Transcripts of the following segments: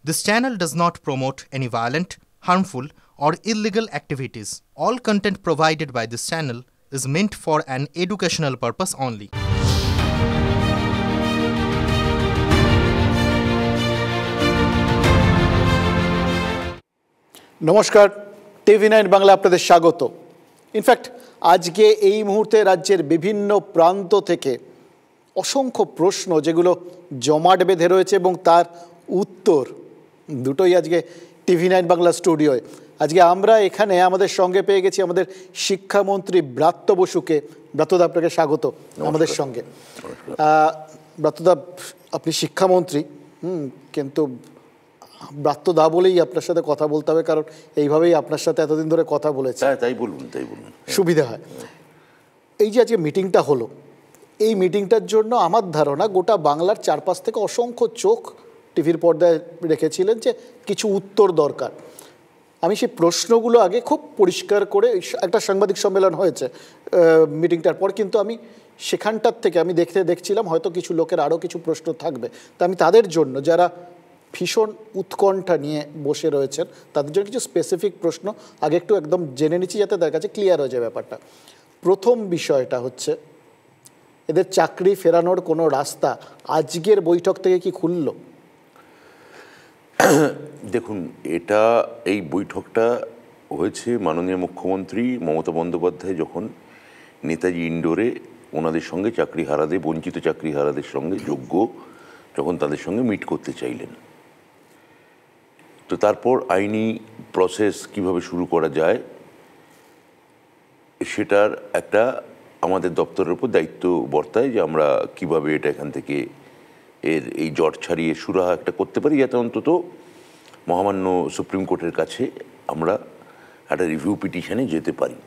This channel does not promote any violent, harmful, or illegal activities. All content provided by this channel is meant for an educational purpose only. নমস্কার, TV9 Bangla আপনাদের স্বাগত। In fact আজকে এই মুহূর্তে রাজ্যের বিভিন্ন প্রান্ত থেকে অসংখ্য প্রশ্ন যেগুলো জমাট বেঁধে রয়েছে এবং তার উত্তর দুটোই আজকে TV9 বাংলা স্টুডিওয়। আজকে আমরা এখানে আমাদের সঙ্গে পেয়ে গেছি আমাদের শিক্ষামন্ত্রী ব্রাত্য বসুকে। ব্রাত্যদা, আপনাকে স্বাগত আমাদের সঙ্গে। ব্রাত্যদা, আপনি শিক্ষামন্ত্রী, কিন্তু ব্রাত্যদা বলেই আপনার সাথে কথা বলতে হবে, কারণ এইভাবেই আপনার সাথে এতদিন ধরে কথা বলেছে। তাই বলুন সুবিধা হয়। এই যে আজকে মিটিংটা হলো, এই মিটিংটার জন্য আমার ধারণা গোটা বাংলার চারপাশ থেকে অসংখ্য চোখ টিভির পর্দায় রেখেছিলেন যে কিছু উত্তর দরকার। আমি সেই প্রশ্নগুলো আগে খুব পরিষ্কার করে, একটা সাংবাদিক সম্মেলন হয়েছে মিটিংটার পর, কিন্তু আমি সেখানটার থেকে আমি দেখছিলাম হয়তো কিছু লোকের আরও কিছু প্রশ্ন থাকবে। তা আমি তাদের জন্য, যারা ভীষণ উৎকণ্ঠা নিয়ে বসে রয়েছেন, তাদের জন্য কিছু স্পেসিফিক প্রশ্ন আগে একটু একদম জেনে নিচ্ছি, যাতে তার কাছে ক্লিয়ার হয়ে যায় ব্যাপারটা। প্রথম বিষয়টা হচ্ছে, এদের চাকরি ফেরানোর কোনো রাস্তা আজকের বৈঠক থেকে কি খুলল? দেখুন, এই বৈঠকটা হয়েছে মাননীয় মুখ্যমন্ত্রী মমতা বন্দ্যোপাধ্যায় যখন নেতাজি ইন্ডোরে ওনাদের সঙ্গে চাকরিহারাদের, বঞ্চিত চাকরিহারাদের সঙ্গে যোগ্য, যখন তাদের সঙ্গে মিট করতে চাইলেন। তো তারপর আইনি প্রসেস কিভাবে শুরু করা যায় সেটার একটা আমাদের দপ্তরের উপর দায়িত্ব বর্তায়, যে আমরা কিভাবে এটা এখান থেকে এই জট ছাড়িয়ে সুরাহা একটা করতে পারি, যাতে অন্তত মহামান্য সুপ্রিম কোর্টের কাছে আমরা একটা রিভিউ পিটিশনে যেতে পারি।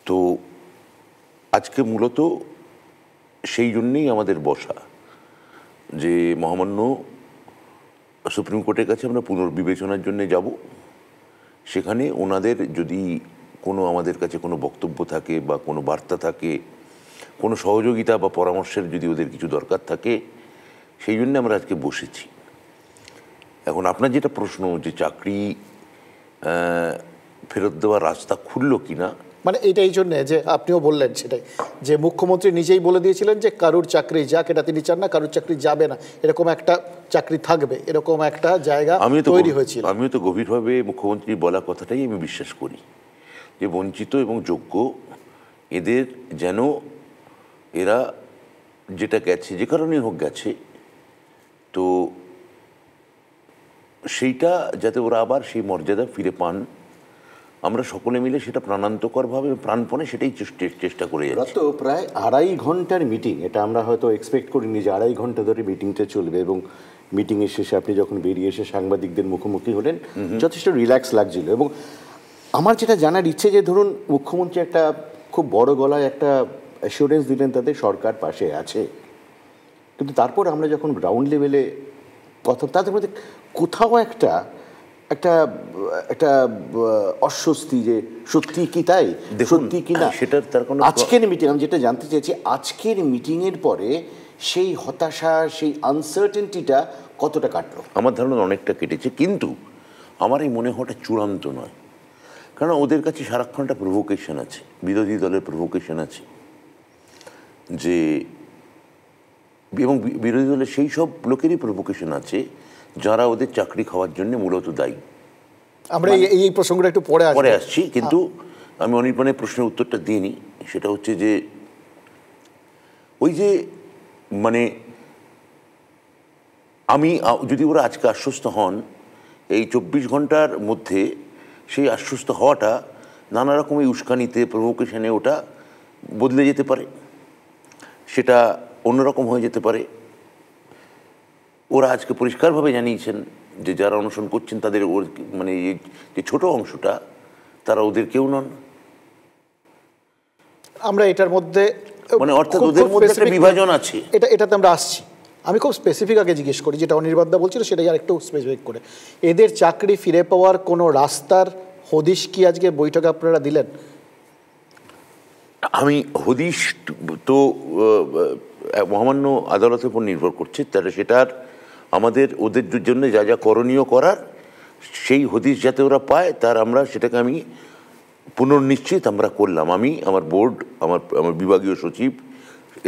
তো আজকে মূলত সেই জন্যেই আমাদের বসা, যে মহামান্য সুপ্রিম কোর্টের কাছে আমরা পুনর্বিবেচনার জন্য যাব। সেখানে ওনাদের যদি আমাদের কাছে কোনো বক্তব্য থাকে বা কোনো বার্তা থাকে, কোনো সহযোগিতা বা পরামর্শের যদি ওদের কিছু দরকার থাকে, সেই জন্য আমরা আজকে বসেছি। এখন আপনার যেটা প্রশ্ন, যে চাকরি ফেরত দেওয়ার রাস্তা খুলল কিনা, মানে এটা এই জন্যে যে আপনিও বললেন সেটাই, যে মুখ্যমন্ত্রী নিজেই বলে দিয়েছিলেন যে কারুর চাকরি যাক, এটা তিনি চান না, কারুর চাকরি যাবে না, এরকম একটা চাকরি থাকবে, এরকম একটা জায়গা তৈরি হয়েছিল। আমিও তো গভীরভাবে মুখ্যমন্ত্রী বলা কথাটাই আমি বিশ্বাস করি, যে বঞ্চিত এবং যোগ্য এদের যেন এরা যেটা গেছে, যে কারণেই হোক গেছে, তো সেইটা যাতে ওরা আবার সেই মর্যাদা ফিরে পান, আমরা সকলে মিলে সেটা প্রাণান্তকরভাবে, প্রাণপণে সেটাই চেষ্টা করে যাচ্ছি। তো প্রায় 2.5 ঘন্টার মিটিং, এটা আমরা হয়তো এক্সপেক্ট করিনি যে 2.5 ঘন্টা ধরে মিটিংটা চলবে, এবং মিটিংয়ের শেষে আপনি যখন বেরিয়ে এসে সাংবাদিকদের মুখোমুখি হলেন, যথেষ্ট রিল্যাক্স লাগছিল। এবং আমার যেটা জানার ইচ্ছে, যে ধরুন মুখ্যমন্ত্রী একটা খুব বড় গলায় একটা অ্যাসিওরেন্স দিলেন তাদের সরকার পাশে আছে, কিন্তু তারপর আমরা যখন গ্রাউন্ড লেভেলে কথা, তাদের মধ্যে কোথাও একটা একটা একটা অস্বস্তি, যে সত্যি কি তাই, সত্যি কি না, সেটার তার কোনো আজকের মিটিং, আমি যেটা জানতে চাইছি, আজকের মিটিংয়ের পরে সেই হতাশা, সেই আনসার্টেনটিটা কতটা কাটলো? আমার ধারণা অনেকটা কেটেছে, কিন্তু আমার এই মনে হওয়াটা চূড়ান্ত নয়। কারণ ওদের কাছে সারাক্ষণ একটা প্রভোকেশন আছে, বিরোধী দলের প্রভোকেশন আছে, যে এবং বিরোধী দলের সেই সব লোকেরই প্রভোকেশন আছে যারা ওদের চাকরি খাওয়ার জন্য মূলত দায়ী। আমরা এই প্রসঙ্গটা একটু পরে আসছি, কিন্তু আমি অনির্বাণের প্রশ্নের উত্তরটা দিইনি। সেটা হচ্ছে যে ওই যে মানে যদি ওরা আজকে আশ্বস্ত হন, এই 24 ঘন্টার মধ্যে সেই আশ্বস্ত হওয়াটা নানা রকম এই উস্কানিতে, প্রভোকেশনে ওটা বদলে যেতে পারে, সেটা অন্যরকম হয়ে যেতে পারে। ওরা আজকে পরিষ্কারভাবে জানিয়েছেন যে যারা অনশন করছেন তাদের মানে যে ছোট অংশটা, তারা ওদের কেউ নন। আমরা এটার মধ্যে মানে অর্থাৎ ওদের মধ্যে একটা বিভাজন আছে, এটাতে আমরা আসছি। আমি খুব স্পেসিফিক আগে জিজ্ঞেস করি, যেটা অনির্বাণদা বলছিল সেটাই আর একটু স্পেসিফিক করে, এদের চাকরি ফিরে পাওয়ার কোনো রাস্তার হদিশ কি আজকে বৈঠকে আপনারা দিলেন? আমি হদিশ তো মহামান্য আদালতের উপর নির্ভর করছে, তাহলে সেটার আমাদের ওদের জন্য যা যা করণীয় করার সেই হদিশ যাতে ওরা পায় তার আমরা সেটাকে আমি পুনর্নিশ্চিত আমরা করলাম। আমি, আমার বোর্ড, আমার বিভাগীয় সচিব,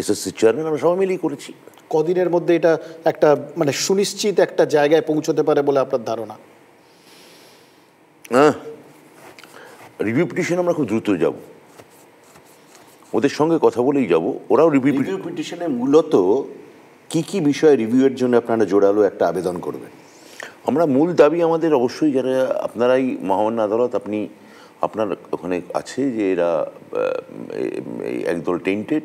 এসএসসি চেয়ারম্যান, আমরা সবাই মিলেই করেছি। কদিনের মধ্যে এটা একটা মানে সুনিশ্চিত একটা জায়গায় পৌঁছতে পারে বলে আপনার ধারণা? রিভিউ পিটিশন আমরা খুব দ্রুত যাব, ওদের সঙ্গে কথা বলেই যাব। ওরাও রিভিউ পিটিশনে মূলত কি কি বিষয়ে রিভিউয়ের জন্য আপনারা জোরালো একটা আবেদন করবেন? আমরা মূল দাবি আমাদের অবশ্যই, যারা আপনারাই মহামান্য আদালত, আপনার ওখানে আছে যে এরা একদল টেন্টেড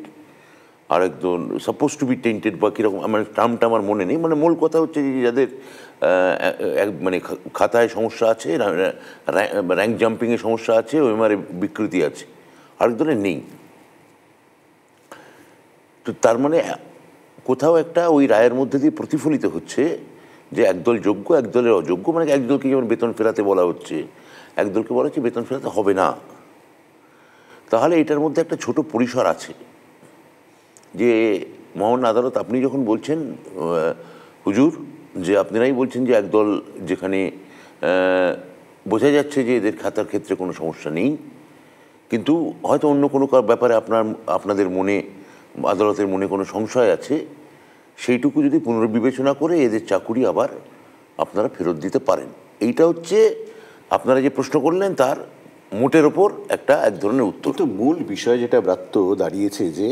আর একদল সাপোজ টু বি টেন্টেড বা কীরকম, আমার টার্মটা আমার মনে নেই। মানে মূল কথা হচ্ছে যে যাদের মানে খাতায় সমস্যা আছে, র্যাঙ্ক জাম্পিংয়ে সমস্যা আছে, ওএমআরে বিকৃতি আছে, আরেকজনের নেই। তো তার মানে কোথাও একটা ওই রায়ের মধ্যে দিয়ে প্রতিফলিত হচ্ছে যে একদল যোগ্য, একদলের অযোগ্য। মানে একদলকে যেমন বেতন ফেরাতে বলা হচ্ছে, একদলকে বলা হচ্ছে বেতন ফেরাতে হবে না। তাহলে এটার মধ্যে একটা ছোট পরিসর আছে যে মহামান্য আদালত, আপনি যখন বলছেন হুজুর, যে আপনারাই বলছেন যে একদল যেখানে বোঝা যাচ্ছে যে এদের খাতার ক্ষেত্রে কোনো সমস্যা নেই, কিন্তু হয়তো অন্য কোনো ব্যাপারে আপনাদের মনে, আদালতের মনে কোনো সংশয় আছে, সেইটুকু যদি পুনর্বিবেচনা করে এদের চাকুরি আবার আপনারা ফেরত দিতে পারেন। এইটা হচ্ছে আপনারা যে প্রশ্ন করলেন তার মোটের ওপর এক ধরনের উত্তর। তো মূল বিষয় যেটা ব্রাত্য দাঁড়িয়েছে যে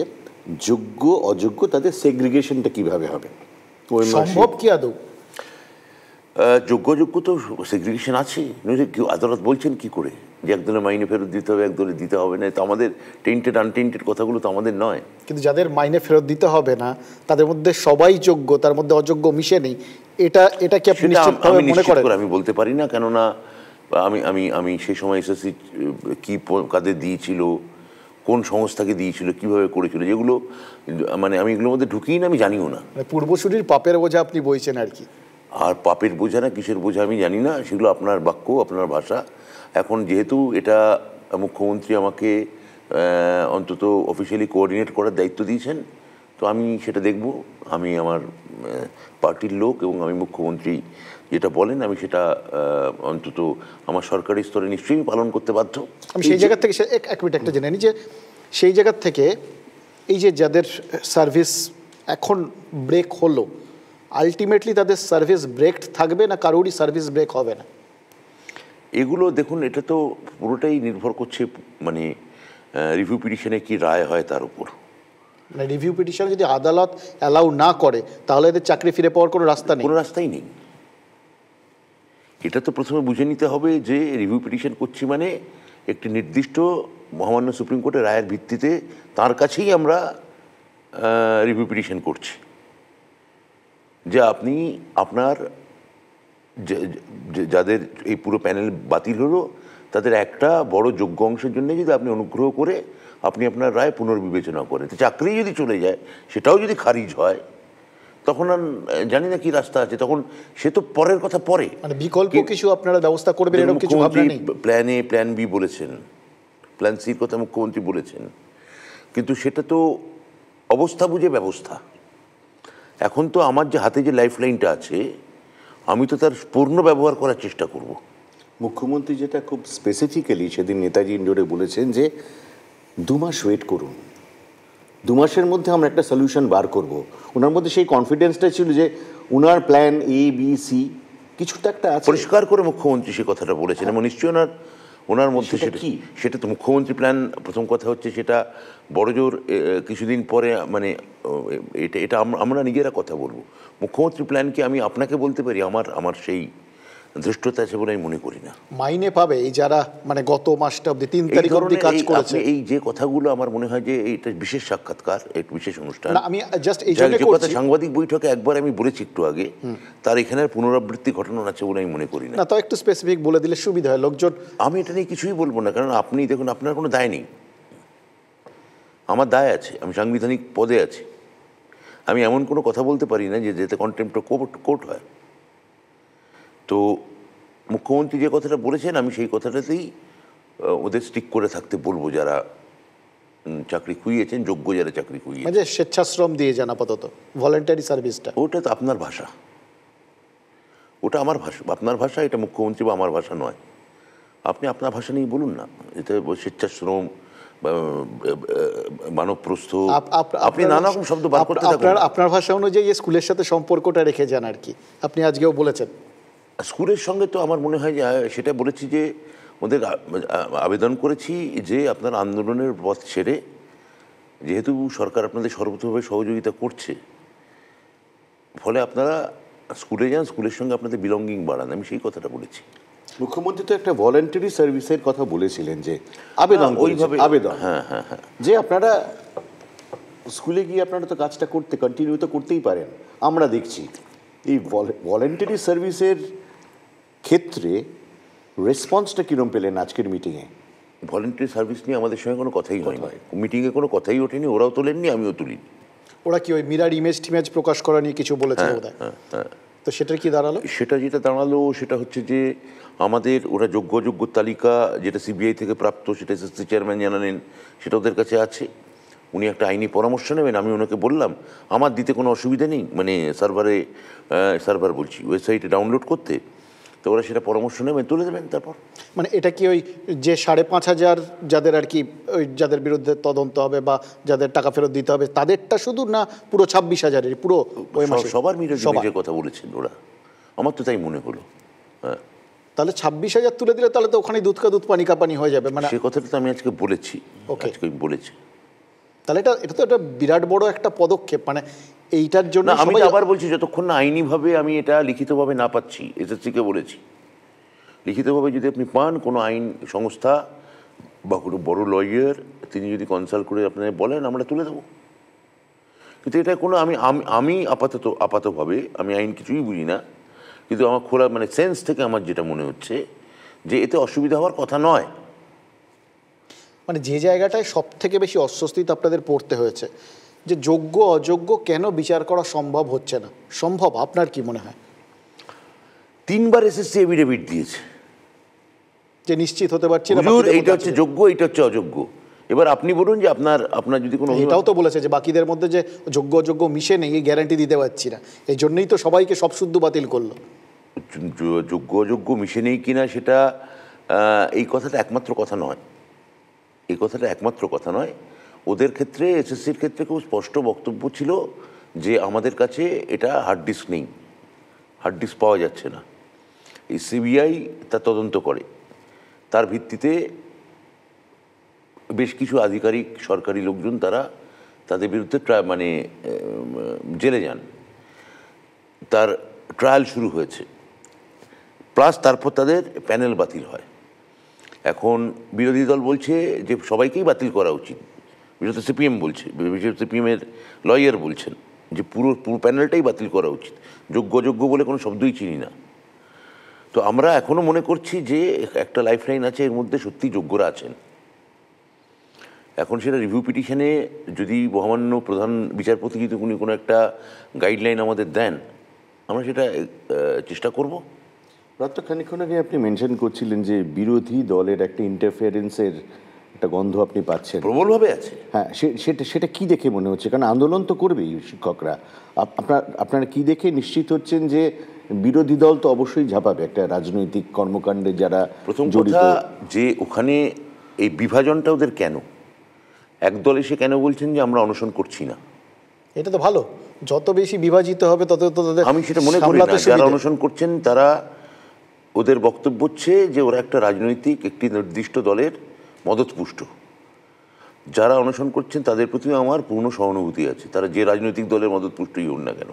যোগ্য অযোগ্য তাদের সেগ্রিগেশনটা কিভাবে হবে, সম্ভব কি আদৌ? যোগ্য তো সেগ্রিগেশন আছে, আদালত বলছেন কি করে যে একদলের মাইনে ফেরত দিতে হবে, একদলের দিতে হবে না। তো আমাদের টেন্টেড আনটেন্টেড কথাগুলো তো আমাদের নয়। কিন্তু যাদের মাইনে ফেরত দিতে হবে না তাদের মধ্যে সবাই যোগ্য, তার মধ্যে অযোগ্য মিশে নেই, এটা কি আপনি নিশ্চিতভাবে মনে করেন? আমি বলতে পারি না, কেননা আমি সেই সময় এসএসসি কি কাদের দিয়েছিল, কোন সংস্থাকে দিয়েছিল, কিভাবে করেছিল, যেগুলো মানে আমি এগুলোর মধ্যে ঢুকিই না, আমি জানিও না। পূর্বসূরির পাপের বোঝা আপনি বইছেন আর কি। আর পাপের বোঝা না কিসের বোঝা আমি জানি না, সেগুলো আপনার বাক্য, আপনার ভাষা। এখন যেহেতু এটা মুখ্যমন্ত্রী আমাকে অন্তত অফিসিয়ালি কোঅর্ডিনেট করার দায়িত্ব দিয়েছেন, তো আমি সেটা দেখব। আমি আমার পার্টির লোক এবং আমি মুখ্যমন্ত্রী যেটা বলেন আমি সেটা অন্তত আমার সরকারি স্তরে নিশ্চয়ই পালন করতে বাধ্য। আমি সেই জায়গা থেকে এক মিনিট একটা জেনে নিই যে সেই জায়গা থেকে এই যে যাদের সার্ভিস এখন ব্রেক হলো, আলটিমেটলি তাদের সার্ভিস ব্রেক থাকবে না কারোরই সার্ভিস ব্রেক হবে না? এগুলো দেখুন, এটা তো পুরোটাই নির্ভর করছে মানে রিভিউ পিটিশনে কি রায় হয় তার উপর। মানে রিভিউ পিটিশন যদি আদালত অ্যালাউ না করে তাহলে এদের চাকরি ফিরে পাওয়ার কোনো রাস্তা নেই? কোনো রাস্তাই নেই। এটা তো প্রথমে বুঝে নিতে হবে যে রিভিউ পিটিশন করছি মানে একটি নির্দিষ্ট মহামান্য সুপ্রিম কোর্টের রায়ের ভিত্তিতে তার কাছেই আমরা রিভিউ পিটিশন করছি, যে আপনি আপনার যাদের এই পুরো প্যানেল বাতিল হলো তাদের একটা বড় যোগ্য অংশের জন্য যদি আপনি অনুগ্রহ করে আপনি আপনার রায় পুনর্বিবেচনা করেন, তো চাকরি যদি চলে যায় সেটাও যদি খারিজ হয় তখন আর জানি না কি রাস্তা আছে, তখন সে তো পরের কথা পরে। মানে বিকল্প কিছু আপনারা ব্যবস্থা করবেন এরকম কিছু ভাবনা নেই? প্ল্যান এ, প্ল্যান বি বলেছেন, প্ল্যান সির কথা মুখ্যমন্ত্রী বলেছেন, কিন্তু সেটা তো অবস্থা বুঝে ব্যবস্থা। এখন তো আমার যে হাতে যে লাইফ লাইনটা আছে আমি তো তার পূর্ণ ব্যবহার করার চেষ্টা করব। মুখ্যমন্ত্রী যেটা খুব স্পেসিফিক্যালি সেদিন নেতাজি ইন্ডোরে বলেছেন যে 2 মাস ওয়েট করুন, 2 মাসের মধ্যে আমরা একটা সলিউশন বার করব। ওনার মধ্যে সেই কনফিডেন্সটা ছিল যে ওনার প্ল্যান এ বি সি কিছুটা একটা আছে। পরিষ্কার করে মুখ্যমন্ত্রী সে কথাটা বলেছেন এবং নিশ্চয়ই ওনার মধ্যে সেটা তো মুখ্যমন্ত্রী প্ল্যান। প্রথম কথা হচ্ছে সেটা বড়জোর কিছুদিন পরে মানে এটা আমরা নিজেরা কথা বলবো। মুখ্যমন্ত্রী প্ল্যান কি আমি আপনাকে বলতে পারি? আমার সেই ধৃষ্টতা আছে বলে আমি মনে করি না। মাইনে পাবে এই যারা মানে গত মাসটা অবধি 3 তারিখ অবধি কাজ করেছে, এই যে কথাগুলো আমার মনে হয় যে এটা বিশেষ সাক্ষাৎকার, এক বিশেষ অনুষ্ঠান। আমি জাস্ট এই জন্য কথা সাংবাদিক বৈঠকে একবার আমি বলেছি একটু আগে, তার এখানে পুনরাবৃত্তি ঘটনা আছে বলে আমি মনে করি না। তো একটু স্পেসিফিক বলে দিলে সুবিধা হয় লোকজন। আমি এটা নিয়ে কিছুই বলবো না, কারণ আপনি দেখুন আপনার কোনো দায় নেই, আমার দায় আছে, আমি সাংবিধানিক পদে আছি। আমি এমন কোনো কথা বলতে পারি না যে যেতে কন্টেম্প্ট অফ কোর্ট হয়। তো মুখ্যমন্ত্রী যে কথাটা বলেছেন আমি সেই কথাটাতেই ওদের স্টিক করে থাকতে বলবো, যারা চাকরি খুইয়েছেন, যোগ্য যারা চাকরি খুইয়েছেন। মানে স্বেচ্ছাশ্রম দিয়ে যান আপাতত, ভলান্টারি সার্ভিসটা, ওটা তো আপনার ভাষা। ওটা আমার ভাষা, আপনার ভাষা, এটা মুখ্যমন্ত্রী বা আমার ভাষা নয়। আপনি আপনার ভাষা নিয়ে বলুন না, এতে স্বেচ্ছাশ্রম, মানবপ্রস্থ, আপনি নানা রকম শব্দ বার করতে থাকুন। আপনার ভাষা অনুযায়ী স্কুলের সাথে সম্পর্কটা রেখে যান আর কি, আপনি আজকেও বলেছেন। স্কুলের সঙ্গে তো আমার মনে হয় যে সেটা বলেছি যে ওদের আবেদন করেছি যে আপনার আন্দোলনের পথ ছেড়ে, যেহেতু সরকার আপনাদের সর্বতভাবে সহযোগিতা করছে, ফলে আপনারা স্কুলে যান, স্কুলের সঙ্গে আপনাদের বিলঙ্গিং বাড়ান, আমি সেই কথাটা বলেছি। মুখ্যমন্ত্রী তো একটা ভলেন্টারি সার্ভিসের কথা বলেছিলেন, যে আবেদন ওইভাবে আবেদন, হ্যাঁ হ্যাঁ হ্যাঁ, যে আপনারা স্কুলে গিয়ে আপনারা তো কাজটা কন্টিনিউ তো করতেই পারেন। আমরা দেখছি এই ভলেন্টারি সার্ভিসের ক্ষেত্রে রেসপন্সটা কিরম পেলেন আজকের মিটিংয়ে? ভলেন্টারি সার্ভিস নিয়ে আমাদের সঙ্গে কোনো কথাই হয়নি, মিটিংয়ে কোনো কথাই ওঠেনি, ওরাও তোলেননি, আমিও তুলিনি। ওরা কি ওই মিরার ইমেজ টিমেজ প্রকাশ করা নিয়ে কিছু বলেছে বোধহয়? তো সেটার কি দাঁড়ালো? যেটা দাঁড়ালো সেটা হচ্ছে যে আমাদের ওরা যোগ্য তালিকা যেটা সিবিআই থেকে প্রাপ্ত, সেটা এসএসসি চেয়ারম্যান জানালেন, সেটা ওদের কাছে আছে। উনি একটা আইনি পরামর্শ নেবেন। আমি ওনাকে বললাম আমার দিতে কোনো অসুবিধা নেই, মানে সার্ভার বলছি, ওয়েবসাইটে ডাউনলোড করতে। তো ওরা সেটা পরামর্শ নেবেন, তুলে দেবেন। তারপর মানে এটা কি ওই যে 5,500 যাদের আর কি ওই যাদের বিরুদ্ধে তদন্ত হবে বা যাদের টাকা ফেরত দিতে হবে তাদেরটা শুধু, না পুরো 26,000-এর পুরো ওই মাসে? সবার মিডিয়ার কথা বলেছেন ওরা, আমার তো তাই মনে হলো। হ্যাঁ, তাহলে 26,000 তুলে দিলে তাহলে তো ওখানে দুধ কা দুধ পানি কা পানি হয়ে যাবে। মানে সে কথাটা তো আমি আজকে বলেছি, বলেছি। তাহলে এটা তো একটা বিরাট বড় একটা পদক্ষেপ। মানে এইটার জন্য আমি আবার বলছি, যতক্ষণ না আইনিভাবে আমি এটা লিখিতভাবে না পাচ্ছি, এসএসসিকে বলেছি লিখিতভাবে যদি আপনি পান কোনো আইন সংস্থা বা কোনো বড় লয়ার, তিনি যদি কনসাল্ট করে আপনাকে বলেন, আমরা তুলে দেবো। কিন্তু এটা কোনো আমি আপাতভাবে আমি আইন কিছুই বুঝি না, কিন্তু আমার খোলা মানে সেন্স থেকে আমার যেটা মনে হচ্ছে যে এতে অসুবিধা হওয়ার কথা নয়। মানে যে জায়গাটায় সব থেকে বেশি অস্বস্তিতে আপনাদের পড়তে হয়েছে, যে যোগ্য অযোগ্য কেন বিচার করা সম্ভব হচ্ছে না। সম্ভব আপনার কি মনে হয়? 3বার এসএসসি এফিডেভিট দিয়েছে যে নিশ্চিত হতে পারছি না এইটা হচ্ছে যোগ্য, এইটা হচ্ছে অযোগ্য। এবার আপনি বলুন যে আপনার যদি কোনো, এটাও তো বলেছে যে বাকিদের মধ্যে যে যোগ্য অযোগ্য মিশে নেই, এই গ্যারান্টি দিতে পারছি না, এই জন্যই তো সবাইকে সব শুদ্ধ বাতিল করলো। যোগ্য অযোগ্য মিশে নেই কিনা সেটা এই কথাটা একমাত্র কথা নয়, এই কথাটা একমাত্র কথা নয়। ওদের ক্ষেত্রে, এসএসসির ক্ষেত্রে খুব স্পষ্ট বক্তব্য ছিল যে আমাদের কাছে এটা হার্ড ডিস্ক নেই, হার্ড ডিস্ক পাওয়া যাচ্ছে না। এই সিবিআই তা তদন্ত করে, তার ভিত্তিতে বেশ কিছু আধিকারিক সরকারি লোকজন তারা তাদের বিরুদ্ধে জেলে যান, তার ট্রায়াল শুরু হয়েছে, প্লাস তারপর তাদের প্যানেল বাতিল হয়। এখন বিরোধী দল বলছে যে সবাইকেই বাতিল করা উচিত, বিশেষত সিপিএম বলছে, সিপিএমের লয়ার বলছেন যে পুরো প্যানেলটাই বাতিল করা উচিত, যোগ্য অযোগ্য বলে কোনো শব্দই চিনি না। তো আমরা এখনও মনে করছি যে একটা লাইফলাইন আছে, এর মধ্যে সত্যি যোগ্যরা আছেন। এখন সেটা রিভিউ পিটিশনে যদি মহামান্য প্রধান বিচারপতি যদি উনি কোনো একটা গাইডলাইন আমাদের দেন, আমরা সেটা চেষ্টা করব। রাত খানিক্ষণ আগে আপনি মেনশন করছিলেন যে বিরোধী দলের একটা ইন্টারফিয়ারেন্সের একটা গন্ধ আপনি পাচ্ছেন, প্রবলভাবে আছে। হ্যাঁ, সেটা কি দেখে মনে হচ্ছে? কারণ আন্দোলন তো করবেই শিক্ষকরা, আপনারা কি দেখে নিশ্চিত হচ্ছেন যে বিরোধী দল তো অবশ্যই ঝাঁপাবে একটা রাজনৈতিক কর্মকাণ্ডে যারা? প্রথম কথা যে ওখানে এই বিভাজনটা ওদের কেন, একদল এসে কেন বলছেন যে আমরা অনশন করছি না? এটা তো ভালো, যত বেশি বিভাজিত হবে তত তাদের, আমি সেটা মনে করি না। যারা অনশন করছেন তারা, ওদের বক্তব্য হচ্ছে যে ওরা একটা রাজনৈতিক একটি নির্দিষ্ট দলের মদতপুষ্ট। যারা অনশন করছেন তাদের প্রতি আমার পূর্ণ সহানুভূতি আছে, তারা যে রাজনৈতিক দলের মদতপুষ্টই হন না কেন।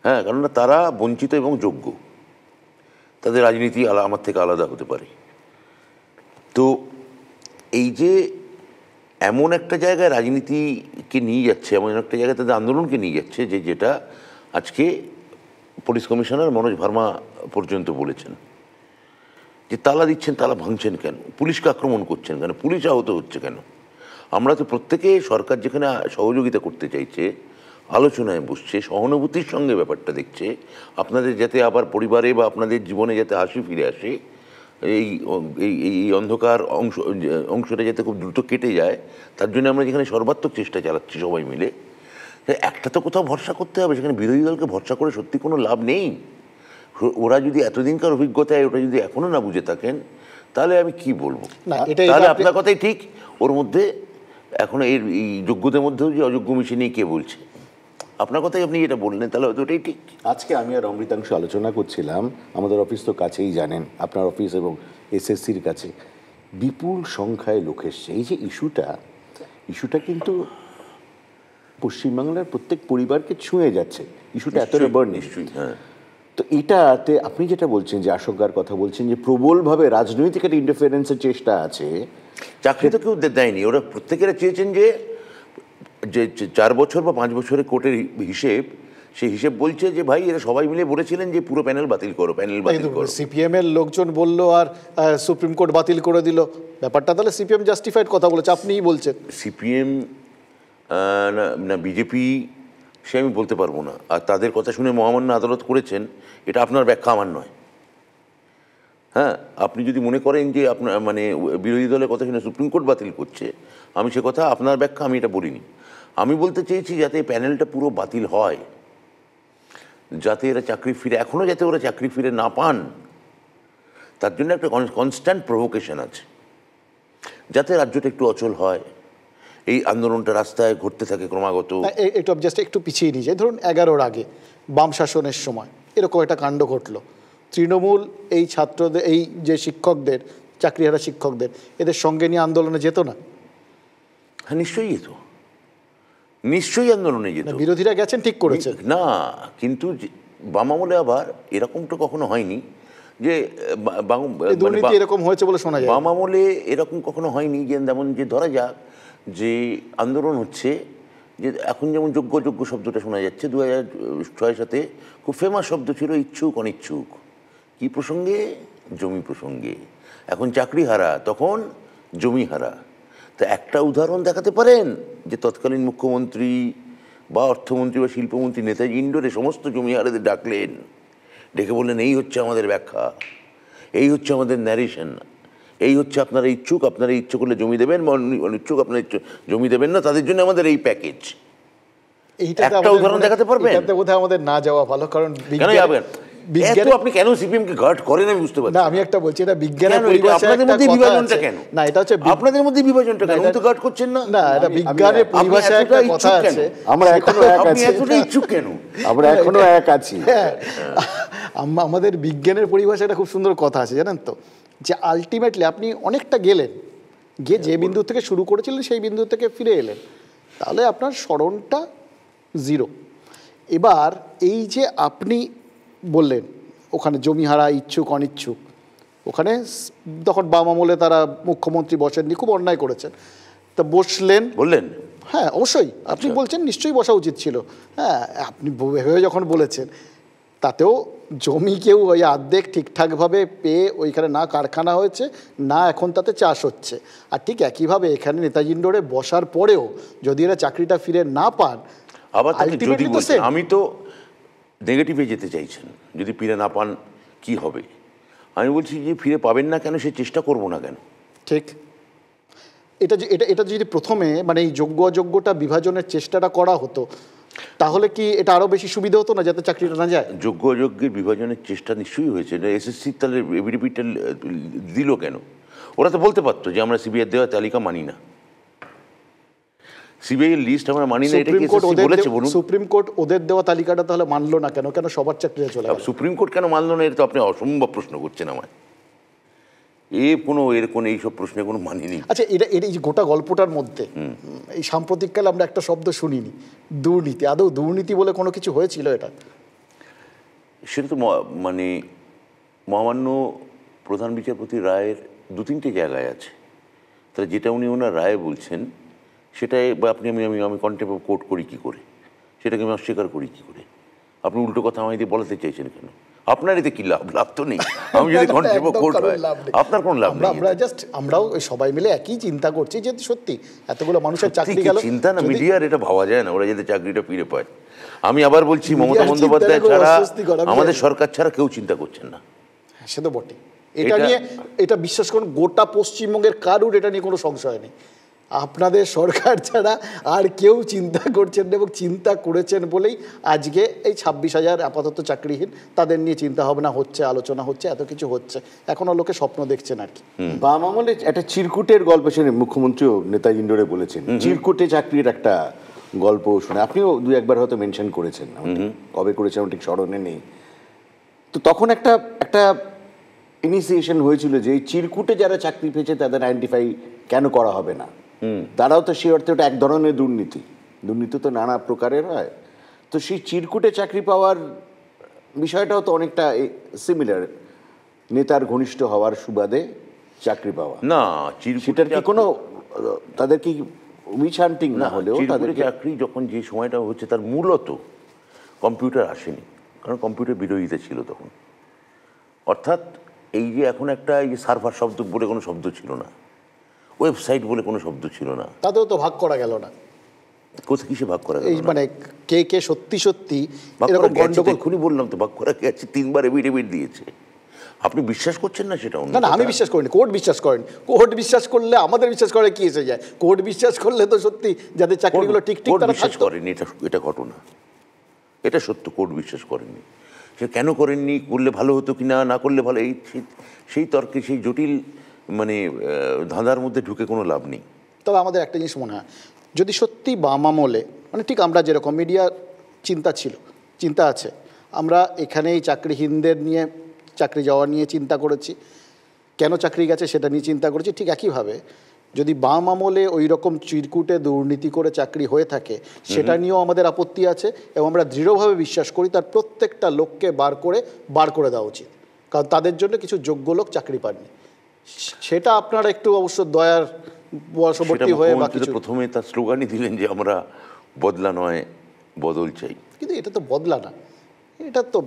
হ্যাঁ, কেননা তারা বঞ্চিত এবং যোগ্য, তাদের রাজনীতি আমার থেকে আলাদা হতে পারে। তো এই যে এমন একটা জায়গায় রাজনীতিকে নিয়ে যাচ্ছে, এমন একটা জায়গায় তাদের আন্দোলনকে নিয়ে যাচ্ছে যেটা আজকে পুলিশ কমিশনার মনোজ ভার্মা পর্যন্ত বলেছেন যে তালা দিচ্ছেন, তালা ভাঙছেন কেন, পুলিশকে আক্রমণ করছেন কেন, পুলিশ আহত হচ্ছে কেন? আমরা তো প্রত্যেকে, সরকার যেখানে সহযোগিতা করতে চাইছে, আলোচনায় বসছে, সহানুভূতির সঙ্গে ব্যাপারটা দেখছে, আপনাদের যাতে আবার পরিবারে বা আপনাদের জীবনে যাতে হাসি ফিরে আসে, এই অন্ধকার অংশটা যাতে খুব দ্রুত কেটে যায়, তার জন্য আমরা যেখানে সর্বাত্মক চেষ্টা চালাচ্ছি সবাই মিলে, একটা তো কোথাও ভরসা করতে হবে। সেখানে বিরোধী দলকে ভরসা করে সত্যি কোনো লাভ নেই। ওরা যদি এতদিনকার অভিজ্ঞতায় ওটা যদি এখনো না বুঝে থাকেন, তাহলে আমি কি বলবো? তাহলে আপনার কথাই ঠিক, ওর মধ্যে এখন এই যোগ্যদের মধ্যেও যে অযোগ্য মিশে নিয়ে কে বলছে? আপনার কথাই আপনি যেটা বললেন, তাহলে হয়তো ওটাই ঠিক। আজকে আমি আর অমৃতাংশ আলোচনা করছিলাম, আমাদের অফিস তো কাছেই জানেন, আপনার অফিস এবং এসএসসির কাছে বিপুল সংখ্যায় লোক এসছে। এই যে ইস্যুটা কিন্তু পশ্চিমবাংলার প্রত্যেক পরিবারকে ছুঁয়ে যাচ্ছে, ইস্যুটা এতটা বড়। নিশ্চয়ই, হ্যাঁ। তো এটাতে আপনি যেটা বলছেন, যে আশঙ্কার কথা বলছেন, যে প্রবলভাবে রাজনৈতিক একটা ইন্টারফারেন্সের চেষ্টা আছে। চাকরি তো কেউ দেয়নি, ওরা প্রত্যেকেরা চেয়েছেন যে 4 বছর বা 5 বছরের কোর্টের হিসেব, সেই হিসেব বলছে যে ভাই এরা সবাই মিলে বলেছিলেন যে পুরো প্যানেল বাতিল করো, প্যানেল বাতিল করো। সিপিএম এর লোকজন বললো আর সুপ্রিম কোর্ট বাতিল করে দিল, ব্যাপারটা তাহলে সিপিএম জাস্টিফাইড কথা বলেছে, আপনিই বলছেন। সিপিএম না বিজেপি, সে আমি বলতে পারবো না। আর তাদের কথা শুনে মহামান্য আদালত করেছেন, এটা আপনার ব্যাখ্যা, আমার নয়। হ্যাঁ, আপনি যদি মনে করেন যে আপনার মানে বিরোধী দলের কথা শুনে সুপ্রিম কোর্ট বাতিল করছে, আমি সে কথা, আপনার ব্যাখ্যা, আমি এটা বলিনি। আমি বলতে চেয়েছি যাতে প্যানেলটা পুরো বাতিল হয়, যাতে এরা চাকরি ফিরে, এখনও যাতে ওরা চাকরি ফিরে না পান, তার জন্য একটা কনস্ট্যান্ট প্রভোকেশন আছে, যাতে রাজ্যটা একটু অচল হয়, এই আন্দোলনটা রাস্তায় ঘুরতে থাকে ক্রমাগত। একটু পিছিয়ে নিয়ে যায়, ধরুন 11-র আগে বাম শাসনের সময় এরকম একটা কাণ্ড ঘটলো, তৃণমূল এই ছাত্রদের, এই যে শিক্ষকদের, চাকরিহারা শিক্ষকদের, এদের সঙ্গে নিয়ে আন্দোলনে যেত না? হ্যাঁ, নিশ্চয়ই যেত, নিশ্চয়ই আন্দোলনে যেত। বিরোধীরা গেছেন, ঠিক করেছে না, কিন্তু বাম আমলে আবার এরকম তো কখনো হয়নি যে দুর্নীতি এরকম হয়েছে বলে শোনা যায়। বাম আমলে এরকম কখনো হয়নি যে, যেমন যে ধরা যাক যে আন্দোলন হচ্ছে, যে এখন যেমন যোগ্য শব্দটা শোনা যাচ্ছে, 2006-7 খুব ফেমাস শব্দ ছিল ইচ্ছুক অনিচ্ছুক। কি প্রসঙ্গে? জমি প্রসঙ্গে। এখন চাকরি হারা, তখন জমি হারা। তা একটা উদাহরণ দেখাতে পারেন যে তৎকালীন মুখ্যমন্ত্রী বা অর্থমন্ত্রী বা শিল্পমন্ত্রী নেতাজি ইন্ডোরে সমস্ত জমিহারাদের ডাকলেন, ডেকে বললেন এই হচ্ছে আমাদের ব্যাখ্যা, এই হচ্ছে আমাদের ন্যারেশন, এই হচ্ছে আপনারা ইচ্ছুক, আপনারা ইচ্ছে করলে জমি দেবেন, অনিচ্ছুক আপনারা জমি দেবেন না, তাদের জন্য আমাদের এই প্যাকেজ। একটা উদাহরণ দেখাতে পারবেন? বোধহয় আমাদের না যাওয়া ভালো, কারণ কেন যাবেন? আপনি কেন সিপিএম কে গার্ড করেন আমি বুঝতে পারছি না। আমি একটা বলছি, এটা বিজ্ঞানের পরিভাষায় আপনাদের মধ্যে বিভাজনটা কেন? না, এটা হচ্ছে আপনাদের মধ্যে বিভাজনটা কেন? তো গার্ড করছেন না। না, এটা বিজ্ঞানের পরিভাষায় একটা কথা আছে। আমরা এখনো এক আছি। এতটা ইচ্ছুক কেন? আমরা এখনো এক আছি। আমাদের বিজ্ঞানের পরিভাষায় একটা খুব সুন্দর কথা আছে, জানেন তো, যে আলটিমেটলি আপনি অনেকটা গেলেন, গিয়ে যে বিন্দু থেকে শুরু করেছিলেন সেই বিন্দু থেকে ফিরে এলেন, তাহলে আপনার স্মরণটা 0। এবার এই যে আপনি বললেন ওখানে জমি হারা, ইচ্ছুক অনিচ্ছুক, ওখানে তখন বাম আমলে তারা মুখ্যমন্ত্রী বসেননি, খুব অন্যায় করেছেন, তা বসলেন, বললেন। হ্যাঁ অবশ্যই, আপনি বলছেন নিশ্চয়ই বসা উচিত ছিল। হ্যাঁ, আপনি ভেবে যখন বলেছেন, তাতেও জমি কেউ ওই অর্ধেক ঠিকঠাকভাবে পেয়ে ওইখানে না কারখানা হয়েছে, না এখন তাতে চাষ হচ্ছে। আর ঠিক একইভাবে এখানে নেতাজি ইন্ডোরে বসার পরেও যদি এরা চাকরিটা ফিরে না পান, আবার যদি আমি তো নেগেটিভে যেতে চাইছেন, যদি ফিরে না পান কি হবে? আমি বলছি যে ফিরে পাবেন না কেন, সে চেষ্টা করবো না কেন? ঠিক, এটা যদি প্রথমে মানে এই যোগ্য অযোগ্যটা বিভাজনের চেষ্টাটা করা হতো, তাহলে কি এটা আরো বেশি সুবিধা হতো না, যাতে চাকরিটা না যায়? যোগ্য অযোগ্যের বিভাজনের চেষ্টা নিশ্চয়ই হয়েছে। এসএসসি তাহলে এবিডিপিটা দিল কেন? ওরা তো বলতে পারতো যে আমরা সিবিআই দেওয়া তালিকা মানি না, সিবিআই এর লিস্ট আমরা মানি না। এটা কি এসএসসি বলেছে? বলুন। সুপ্রিম কোর্ট ওদের দেওয়া তালিকাটা তাহলে মানলো না কেন? কেন সবার চাকরিটা চলে গেল? সুপ্রিম কোর্ট কেন মানলো না? এটা তো আপনি অসম্ভব প্রশ্ন করছেন আমায়। এইসব প্রশ্নে কোনো মানে নেই। আচ্ছা, এটা এই গোটা গল্পটার মধ্যে এই সাম্প্রতিককালে আমরা একটা শব্দ শুনিনি, দুর্নীতি। আদৌ দুর্নীতি বলে কোনো কিছু হয়েছিল এটা? সেটা তো মানে মহামান্য প্রধান বিচারপতি রায়ের 2-3টে জায়গায় আছে। তাহলে যেটা উনি ওনার রায়ে বলছেন সেটাই বা আপনি আমি কন্টেম্প অফ কোর্ট করি কী করে? সেটাকে আমি অস্বীকার করি কী করে? আপনি উল্টো কথা আমায় দিয়ে বলাতে চাইছেন কেন? আপনার এতে কি লাভ? লাভ তো নেই। আমি যদি কন্টেম্প অফ কোর্ট হয়, আপনার কোনো লাভ নেই। আমরাও সবাই মিলে একই চিন্তা করছি যে সত্যি এতগুলো মানুষের চাকরি গেল। চিন্তা না, মিডিয়ার এটা ভাবা যায় না ওরা যাতে চাকরিটা ফিরে পায়। আমি আবার বলছি, মমতা বন্দ্যোপাধ্যায় ছাড়া, আমাদের সরকার ছাড়া কেউ চিন্তা করছেন না। সে তো বটে। এটা নিয়ে, এটা বিশ্বাস করুন, গোটা পশ্চিমবঙ্গের কারুর এটা নিয়ে কোনো সংশয় নেই। আপনাদের সরকার ছাড়া আর কেউ চিন্তা করছেন না, এবং চিন্তা করেছেন বলেই আজকে এই 26,000 আপাতত চাকরিহীন, তাদের নিয়ে চিন্তা ভাবনা হচ্ছে, আলোচনা হচ্ছে, এত কিছু হচ্ছে, এখনও লোকে স্বপ্ন দেখছেন আর কি। বাম আমলে একটা চিরকুটের গল্প শুনে মুখ্যমন্ত্রীও নেতাজি ইন্ডোরে বলেছেন, চিরকুটে চাকরির একটা গল্প শুনে আপনিও দু একবার হয়তো মেনশন করেছেন, কবে করেছেন আমার ঠিক স্মরণে নেই। তো তখন একটা ইনিশিয়েশন হয়েছিল যে এই চিরকুটে যারা চাকরি পেয়েছে তাদের আইডেন্টিফাই কেন করা হবে না, তারাও তো সেই অর্থে ওটা এক ধরনের দুর্নীতি তো নানা প্রকারের হয়। তো সেই চিরকুটে চাকরি পাওয়ার বিষয়টাও তো অনেকটা সিমিলার, নেতার ঘনিষ্ঠ হওয়ার সুবাদে চাকরি পাওয়া। না, সেটার কি কোনো তাদের কি উইচ হান্টিং না হলেও তাদের চাকরি যখন যে সময়টা হচ্ছে তার মূলত কম্পিউটার আসেনি, কারণ কম্পিউটার বিরোধিতা ছিল তখন। অর্থাৎ এই যে এখন একটা এই যে সার্ভার শব্দ বলে কোনো শব্দ ছিল না, ওয়েবসাইট বলে কোনো শব্দ ছিল না, তাদেরও তো ভাগ করা গেল না। কোথায় কিসে ভাগ করা গেল? এই মানে কে সত্যি সত্যি ভাগ এরকম করা গেছে, গন্ডগোল। এক্ষুনি বললাম তো, ভাগ করা গেছে, 3বার এফিডেভিট দিয়েছে। আপনি বিশ্বাস করছেন না সেটা? না, আমি বিশ্বাস করিনি, কোর্ট বিশ্বাস করেন। কোর্ট বিশ্বাস করলে আমাদের বিশ্বাস করে কি এসে যায়? কোর্ট বিশ্বাস করলে তো সত্যি যাদের চাকরিগুলো ঠিক তারা বিশ্বাস করেনি, এটা ঘটনা, এটা সত্য। কোর্ট বিশ্বাস করেননি। সে কেন করেননি, করলে ভালো হতো কি না করলে ভালো, সেই তর্কে, সেই জটিল মানে ধাঁধার মধ্যে ঢুকে কোনো লাভ নেই। তবে আমাদের একটা জিনিস মনে হয়, যদি সত্যি বাম আমলে মানে ঠিক আমরা যেরকম মিডিয়া চিন্তা আছে, আমরা এখানেই চাকরিহীনদের নিয়ে, চাকরি যাওয়া নিয়ে চিন্তা করেছি, কেন চাকরি গেছে সেটা নিয়ে চিন্তা করেছি, ঠিক একইভাবে যদি বাম আমলে ওই রকম চিরকুটে দুর্নীতি করে চাকরি হয়ে থাকে সেটা নিয়েও আমাদের আপত্তি আছে, এবং আমরা দৃঢ়ভাবে বিশ্বাস করি তার প্রত্যেকটা লোককে বার করে দেওয়া উচিত, কারণ তাদের জন্য কিছু যোগ্য লোক চাকরি পাননি। সেটা আপনারা একটু অবশ্য দয়ার বশবর্তী হয়ে বা কিছু, প্রথমে তার স্লোগানই দিলেন যে আমরা বদলা নয় বদল চাই, কিন্তু এটা তো বদলা না, এটা তো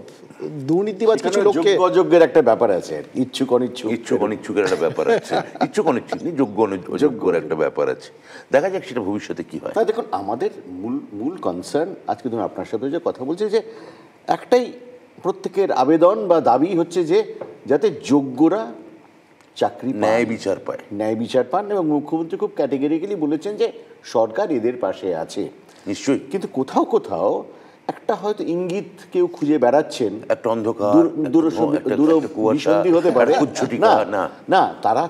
দুর্নীতিবাজ কিছু লোককে, অযোগ্যের একটা ব্যাপার আছে, ইচ্ছুক অনিচ্ছুকের একটা ব্যাপার আছে, ইচ্ছুক অনিচ্ছুক নেই, যোগ্যর একটা ব্যাপার আছে। দেখা যাক সেটা ভবিষ্যতে কি হয়। দেখুন, আমাদের মূল কনসার্ন আজকে ধরুন আপনার সাথে যে কথা বলছি, যে একটাই প্রত্যেকের আবেদন বা দাবি হচ্ছে যে যাতে যোগ্যরা চাকরি ন্যায় বিচার পান, এবং মুখ্যমন্ত্রী খুব ক্যাটেগরিক্যালি বলেছেন যে সরকার এদের পাশে আছে। নিশ্চয়ই, কিন্তু কোথাও একটা হয়তো ইঙ্গিত কেউ খুঁজে বেড়াচ্ছেন, একটা অন্ধকার দূরসন্ধি হতে পারে না,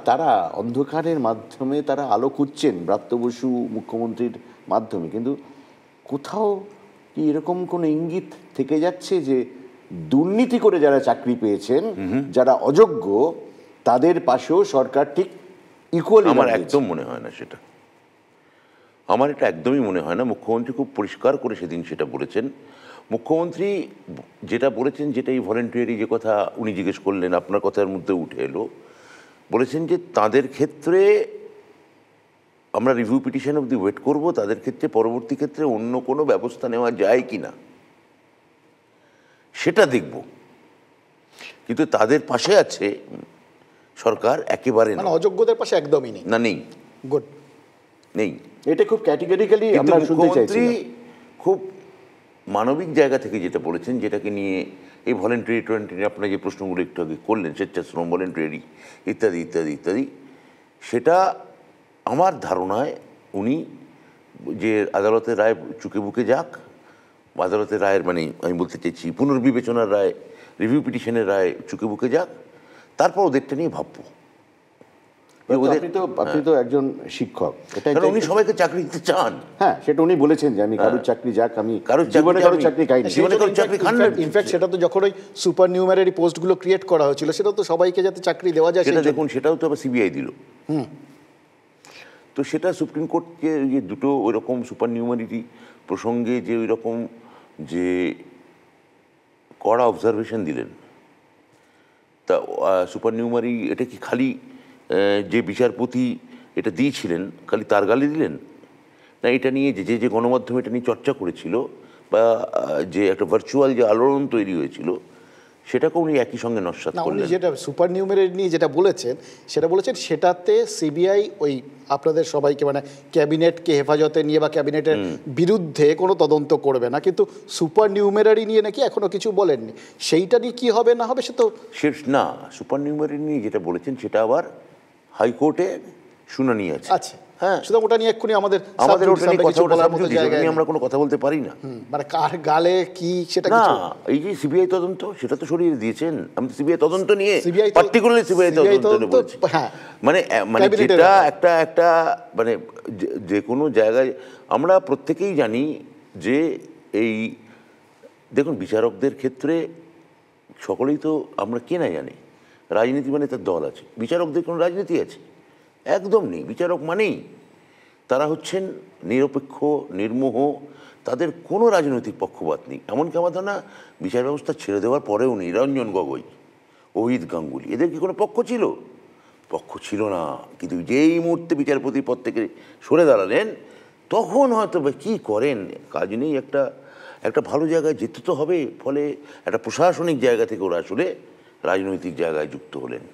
তারা অন্ধকারের মাধ্যমে তারা আলো খুঁজছেন ব্রাত্য বসু মুখ্যমন্ত্রীর মাধ্যমে, কিন্তু কোথাও কি এরকম কোনো ইঙ্গিত থেকে যাচ্ছে যে দুর্নীতি করে যারা চাকরি পেয়েছেন, যারা অযোগ্য, তাদের পাশেও সরকার ঠিক ইকুয়ালি? আমার একদম মনে হয় না সেটা, আমার এটা একদমই মনে হয় না। মুখ্যমন্ত্রী খুব পরিষ্কার করে সেদিন সেটা বলেছেন। মুখ্যমন্ত্রী যেটা বলেছেন, যেটা এই ভলেন্টিয়ারি যে কথা উনি জিজ্ঞেস করলেন, আপনার কথার মধ্যে উঠে এলো, বলেছেন যে তাদের ক্ষেত্রে আমরা রিভিউ পিটিশন অবধি ওয়েট করব, তাদের ক্ষেত্রে পরবর্তী ক্ষেত্রে অন্য কোনো ব্যবস্থা নেওয়া যায় কি না সেটা দেখব, কিন্তু তাদের পাশে আছে সরকার একেবারে না। অযোগ্যদের পাশে একদমই নেই, নেই, গুড নেই। এটা খুব ক্যাটেগরিক্যালি আমরা শুনতে চাইছি। খুব মানবিক জায়গা থেকে যেটা বলেছেন, যেটাকে নিয়ে এই ভলেন্টারি আপনার যে প্রশ্নগুলো একটু আগে করলেন, স্বেচ্ছাশ্রম, ভলেন্টারি ইত্যাদি ইত্যাদি ইত্যাদি, সেটা আমার ধারণায় উনি যে আদালতের রায় চুকে বুকে যাক, আদালতের রায়ের মানে আমি বলতে চাইছি পুনর্বিবেচনার রায়, রিভিউ পিটিশনের রায় চুকে বুকে যাক, তারপর ওদেরটা নিয়ে ভাববো। আপনি তো একজন শিক্ষক, উনি সবাইকে চাকরি দিতে চান। হ্যাঁ, সেটা উনি বলেছেন যে আমি কারোর চাকরি যাক, আমি জীবনে কারোর চাকরি খাইনি। ইনফ্যাক্ট সেটা তো যখন ওই সুপার নিউমারি পোস্টগুলো ক্রিয়েট করা হয়েছিল, সেটা তো সবাইকে যাতে চাকরি দেওয়া যায় সেটা দেখুন, সেটাও তো আবার সিবিআই দিল। তো সেটা সুপ্রিম কোর্টকে যে দুটো ওইরকম সুপার নিউমারিটি প্রসঙ্গে যে ওই রকম যে কড়া অবজারভেশন দিলেন, তা সুপার নিউমারি এটা কি খালি যে বিচারপতি এটা দিয়েছিলেন খালি তার গালি দিলেন না, এটা নিয়ে যে গণমাধ্যমে এটা নিয়ে চর্চা করেছিল বা যে একটা ভার্চুয়াল যে আলোড়ন তৈরি হয়েছিল, সেটাকে উনি একই সঙ্গে নস্যাৎ করলেন। উনি যেটা সুপার নিউমারি নিয়ে যেটা বলেছেন সেটাতে সিবিআই ওই আপনাদের সবাইকে মানে ক্যাবিনেটকে হেফাজতে নিয়ে বা ক্যাবিনেটের বিরুদ্ধে কোনো তদন্ত করবে না, কিন্তু সুপার নিউমারি নিয়ে নাকি এখনো কিছু বলেননি। সেইটা নিয়ে কি হবে না হবে সে তো না, সুপার নিউমারি নিয়ে যেটা বলেছেন সেটা আবার হাইকোর্টে শুনানি আছে। আচ্ছা, হ্যাঁ। সুতরাং ওটা নিয়ে এক্ষুনি আমাদের আমাদের ওটা নিয়ে কথা বলার মতো জায়গায় আমরা কোনো কথা বলতে পারি না। মানে কার গালে কি সেটা না, কিছু এই যে সিবিআই তদন্ত সেটা তো সরিয়ে দিয়েছেন। আমি সিবিআই তদন্ত নিয়ে CBI পার্টিকুলারলি সিবিআই তদন্ত বলছি। হ্যাঁ, মানে ক্যাবিনেটের যেটা ব্যাপার। একটা মানে যে কোনো জায়গায় আমরা প্রত্যেকেই জানি যে এই দেখুন বিচারকদের ক্ষেত্রে সকলেই তো আমরা কে না জানি রাজনীতি মানে তার দল আছে, বিচারকদের কোনো রাজনীতি আছে? একদম নেই। বিচারক মানেই তারা হচ্ছেন নিরপেক্ষ, নির্মোহ, তাদের কোনো রাজনৈতিক পক্ষপাত নেই। এমনকি আমার ধারণা বিচার ব্যবস্থা ছেড়ে দেওয়ার পরেও নেই। রঞ্জন গগৈ, অহিত গাঙ্গুলি, এদের কি কোনো পক্ষ ছিল? পক্ষ ছিল না। কিন্তু যেই মুহূর্তে বিচারপতি পদ থেকে সরে দাঁড়ালেন তখন হয়তো কী করেন, কাজ নেই, একটা ভালো জায়গায় যেতে তো হবে। ফলে একটা প্রশাসনিক জায়গা থেকে ওরা আসলে রাজনৈতিক জায়গায় যুক্ত হলেন।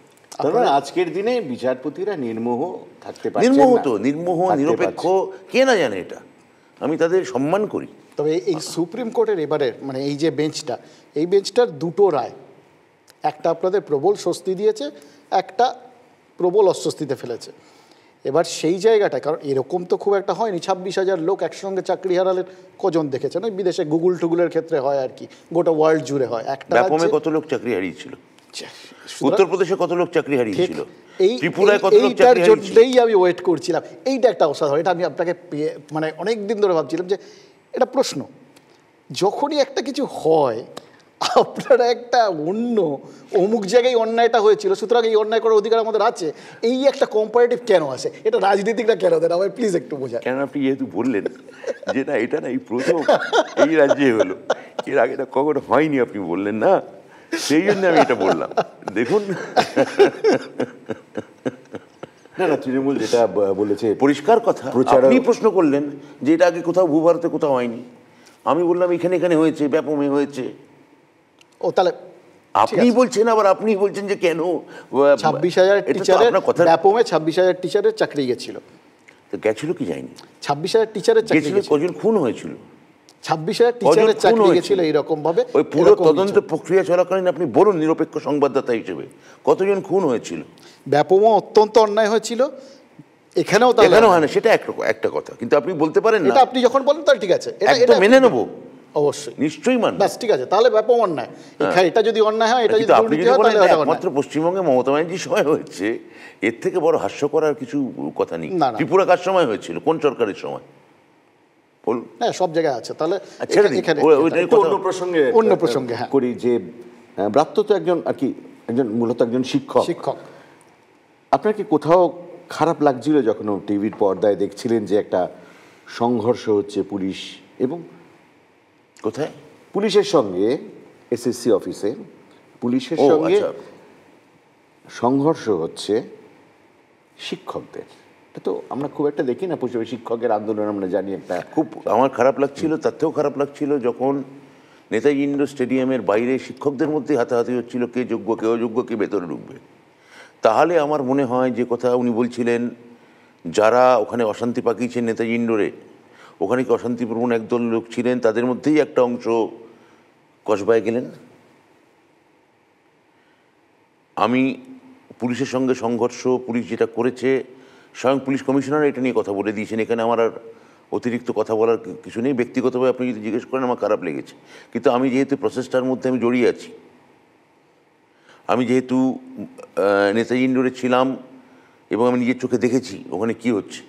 তবে আজকের দিনে বিচারপতিরা নির্মোহ থাকতে পারছেন নির্মোহ না। তো, নির্মোহ, থাকতে নিরপেক্ষ, পারছে। কে না জানে এটা। আমি তাদের সম্মান করি। তবে এই সুপ্রিম কোর্টের এবারের মানে এই যে বেঞ্চটা, এই বেঞ্চটার দুটো রায়, একটা আপনাদের প্রবল স্বস্তি দিয়েছে, একটা প্রবল অস্বস্তিতে ফেলেছে। এবার সেই জায়গাটা, কারণ এরকম তো খুব একটা হয়নি, 26,000 লোক একসঙ্গে চাকরি হারালেন, কজন দেখেছেন? ওই বিদেশে গুগল টুগুলের ক্ষেত্রে হয় আর কি, গোটা ওয়ার্ল্ড জুড়ে হয়। একটা ব্যাপমে কত লোক চাকরি হারিয়েছিল, উত্তরপ্রদেশে কত লোক চাকরি হারিয়েছিল, ত্রিপুরায় কত লোক চাকরি হারিয়েছিল। জন্যই আমি ওয়েট করছিলাম। এইটা একটা অসাধারণ, এটা আমি আপনাকে মানে অনেক দিন ধরে ভাবছিলাম যে এটা প্রশ্ন, যখনই একটা কিছু হয় আপনারা একটা অন্য অমুক জায়গায় অন্যায়টা হয়েছিল সুতরাং এই অন্যায় করার অধিকার আমাদের আছে, এই একটা কম্পারেটিভ কেন আসে? এটা রাজনীতিকরা কেন দেন আমায় প্লিজ একটু বোঝান। কেন আপনি যেহেতু বললেন যে না এটা না এই প্রথম এই রাজ্যে হলো, এর আগে এটা কখনো হয়নি, আপনি বললেন না, সেই জন্য আমি এটা বললাম। দেখুন না না, তৃণমূল যেটা বলেছে পরিষ্কার কথা। আপনি প্রশ্ন করলেন যে এটা আগে কোথাও ভূভারতে কোথাও হয়নি, আমি বললাম এখানে এখানে হয়েছে, ব্যাপমে হয়েছে। ও তাহলে আপনি বলছেন, আবার আপনি বলছেন যে কেন 26,000 টিচারের ব্যাপমে 26,000 টিচারের চাকরি গেছিল। গেছিল কি যায়নি? 26,000 টিচারের চাকরি গেছিল। কজন খুন হয়েছিল? 26,000 টিচারের চাকরি গেছিল এইরকম ভাবে। ওই পুরো তদন্ত প্রক্রিয়া চলাকালীন আপনি বলুন নিরপেক্ষ সংবাদদাতা হিসেবে কতজন খুন হয়েছিল? ব্যাপমও অত্যন্ত অন্যায় হয়েছিল, এখানেও হয় না, সেটা একটা কথা। কিন্তু আপনি বলতে পারেন না, এটা আপনি যখন বলেন তাহলে ঠিক আছে, এটা মেনে নেবো, অবশ্যই নিশ্চয়ই মান। বাস ঠিক আছে, তাহলে ব্যাপম অন্যায়। এটা যদি অন্যায় হয়, এটা যদি আপনি যদি বলেন একমাত্র পশ্চিমবঙ্গে মমতা ব্যানার্জির সময় হয়েছে, এর থেকে বড় হাস্যকর আর কিছু কথা নেই। ত্রিপুরা কার সময় হয়েছিল, কোন সরকারের সময়? হ্যাঁ, সব জায়গায় আছে। তাহলে অন্য প্রসঙ্গে করি যে ব্রাত্য তো একজন আর কি মূলত একজন শিক্ষক। আপনার কি কোথাও খারাপ লাগছিল যখন টিভির পর্দায় দেখছিলেন যে একটা সংঘর্ষ হচ্ছে পুলিশ এবং কোথায়? পুলিশের সঙ্গে, এসএসসি অফিসে পুলিশের সঙ্গে সংঘর্ষ হচ্ছে শিক্ষকদের? এটা তো আমরা খুব একটা দেখি না, শিক্ষকের আন্দোলন আমরা জানি একটা। খুব আমার খারাপ লাগছিল, তার থেকেও খারাপ লাগছিল যখন নেতাজি ইন্ডোর স্টেডিয়ামের বাইরে শিক্ষকদের মধ্যে হাতাহাতি হচ্ছিল, কে যোগ্য কে অযোগ্য, কে ভেতরে ঢুকবে। তাহলে আমার মনে হয় যে কথা উনি বলছিলেন, যারা ওখানে অশান্তি পাকিয়েছেন নেতাজি ইন্ডোরে, ওখানে কি অশান্তিপূর্ণ একদল লোক ছিলেন, তাদের মধ্যেই একটা অংশ কসবায় গেলেন। আমি পুলিশের সঙ্গে সংঘর্ষ, পুলিশ যেটা করেছে, স্বয়ং পুলিশ কমিশনার এটা নিয়ে কথা বলে দিয়েছেন। এখানে আমার আর অতিরিক্ত কথা বলার কিছু নেই। ব্যক্তিগতভাবে আপনি যদি জিজ্ঞেস করেন আমার খারাপ লেগেছে, কিন্তু আমি যেহেতু প্রসেসটার মধ্যে আমি জড়িয়ে আছি, আমি যেহেতু নেতাজি ইন্ডোরে ছিলাম এবং আমি নিজের চোখে দেখেছি ওখানে কি হচ্ছে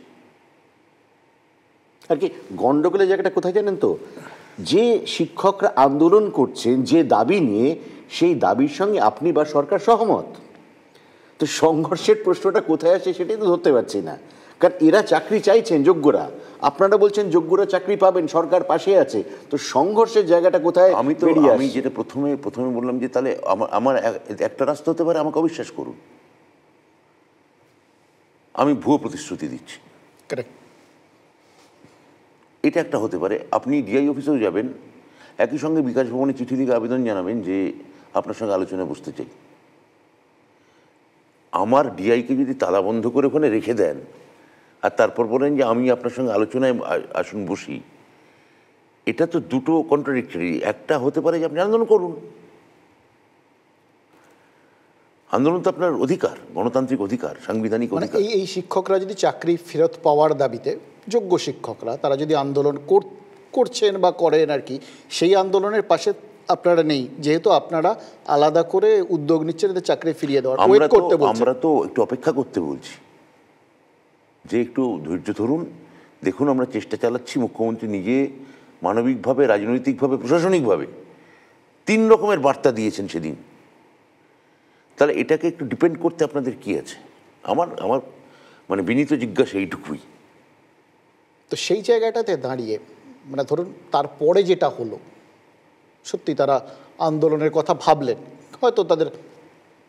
আর কি। গন্ডগোলের জায়গাটা কোথায় জানেন তো, যে শিক্ষকরা আন্দোলন করছেন যে দাবি নিয়ে, সেই দাবির সঙ্গে আপনি বা সরকার সহমত, তো সংঘর্ষের প্রশ্নটা কোথায় আসে সেটাই তো ধরতে পারছি না। কারণ এরা চাকরি চাইছেন যোগ্যরা, আপনারা বলছেন যোগ্যরা চাকরি পাবেন, সরকার পাশে আছে, তো সংঘর্ষের জায়গাটা কোথায়? আমি যেটা প্রথমে বললাম যে তাহলে আমার একটা রাস্তা হতে পারে, আমাকে অবিশ্বাস করুন, আমি ভুয়ো প্রতিশ্রুতি দিচ্ছি, এটা একটা হতে পারে। আপনি ডিআই অফিসেও যাবেন, একই সঙ্গে বিকাশ ভবনে চিঠি লিখে আবেদন জানাবেন যে আপনার সঙ্গে আলোচনায় বসতে চাই। আমার ডিআইকে যদি তালা বন্ধ করে ওখানে রেখে দেন আর তারপর বলেন যে আমি আপনার সঙ্গে আলোচনায় আসুন বসি, এটা তো দুটো কন্ট্রাডিক্টরি। একটা হতে পারে যে আপনি আন্দোলন করুন, আন্দোলন তো আপনার অধিকার, গণতান্ত্রিক অধিকার, সাংবিধানিক মানে অধিকার। এই শিক্ষকরা যদি চাকরি ফেরত পাওয়ার দাবিতে, যোগ্য শিক্ষকরা তারা যদি আন্দোলন করছেন বা করেন আর কি, সেই আন্দোলনের পাশে আপনারা নেই, যেহেতু আপনারা আলাদা করে উদ্যোগ নিচ্ছেন এদের চাকরি ফিরিয়ে দেওয়ার, ওয়েট করতে বলছেন। আমরা তো একটু অপেক্ষা করতে বলছি, যে একটু ধৈর্য ধরুন, দেখুন আমরা চেষ্টা চালাচ্ছি। মুখ্যমন্ত্রী নিজে মানবিকভাবে, রাজনৈতিকভাবে, প্রশাসনিকভাবে 3 রকমের বার্তা দিয়েছেন সেদিন। তাহলে এটাকে একটু ডিপেন্ড করতে আপনাদের কি আছে? আমার মানে বিনীত জিজ্ঞাসা এইটুকুই। তো সেই জায়গাটাতে দাঁড়িয়ে মানে ধরুন তারপরে যেটা হলো, সত্যি তারা আন্দোলনের কথা ভাবলেন, হয়তো তাদের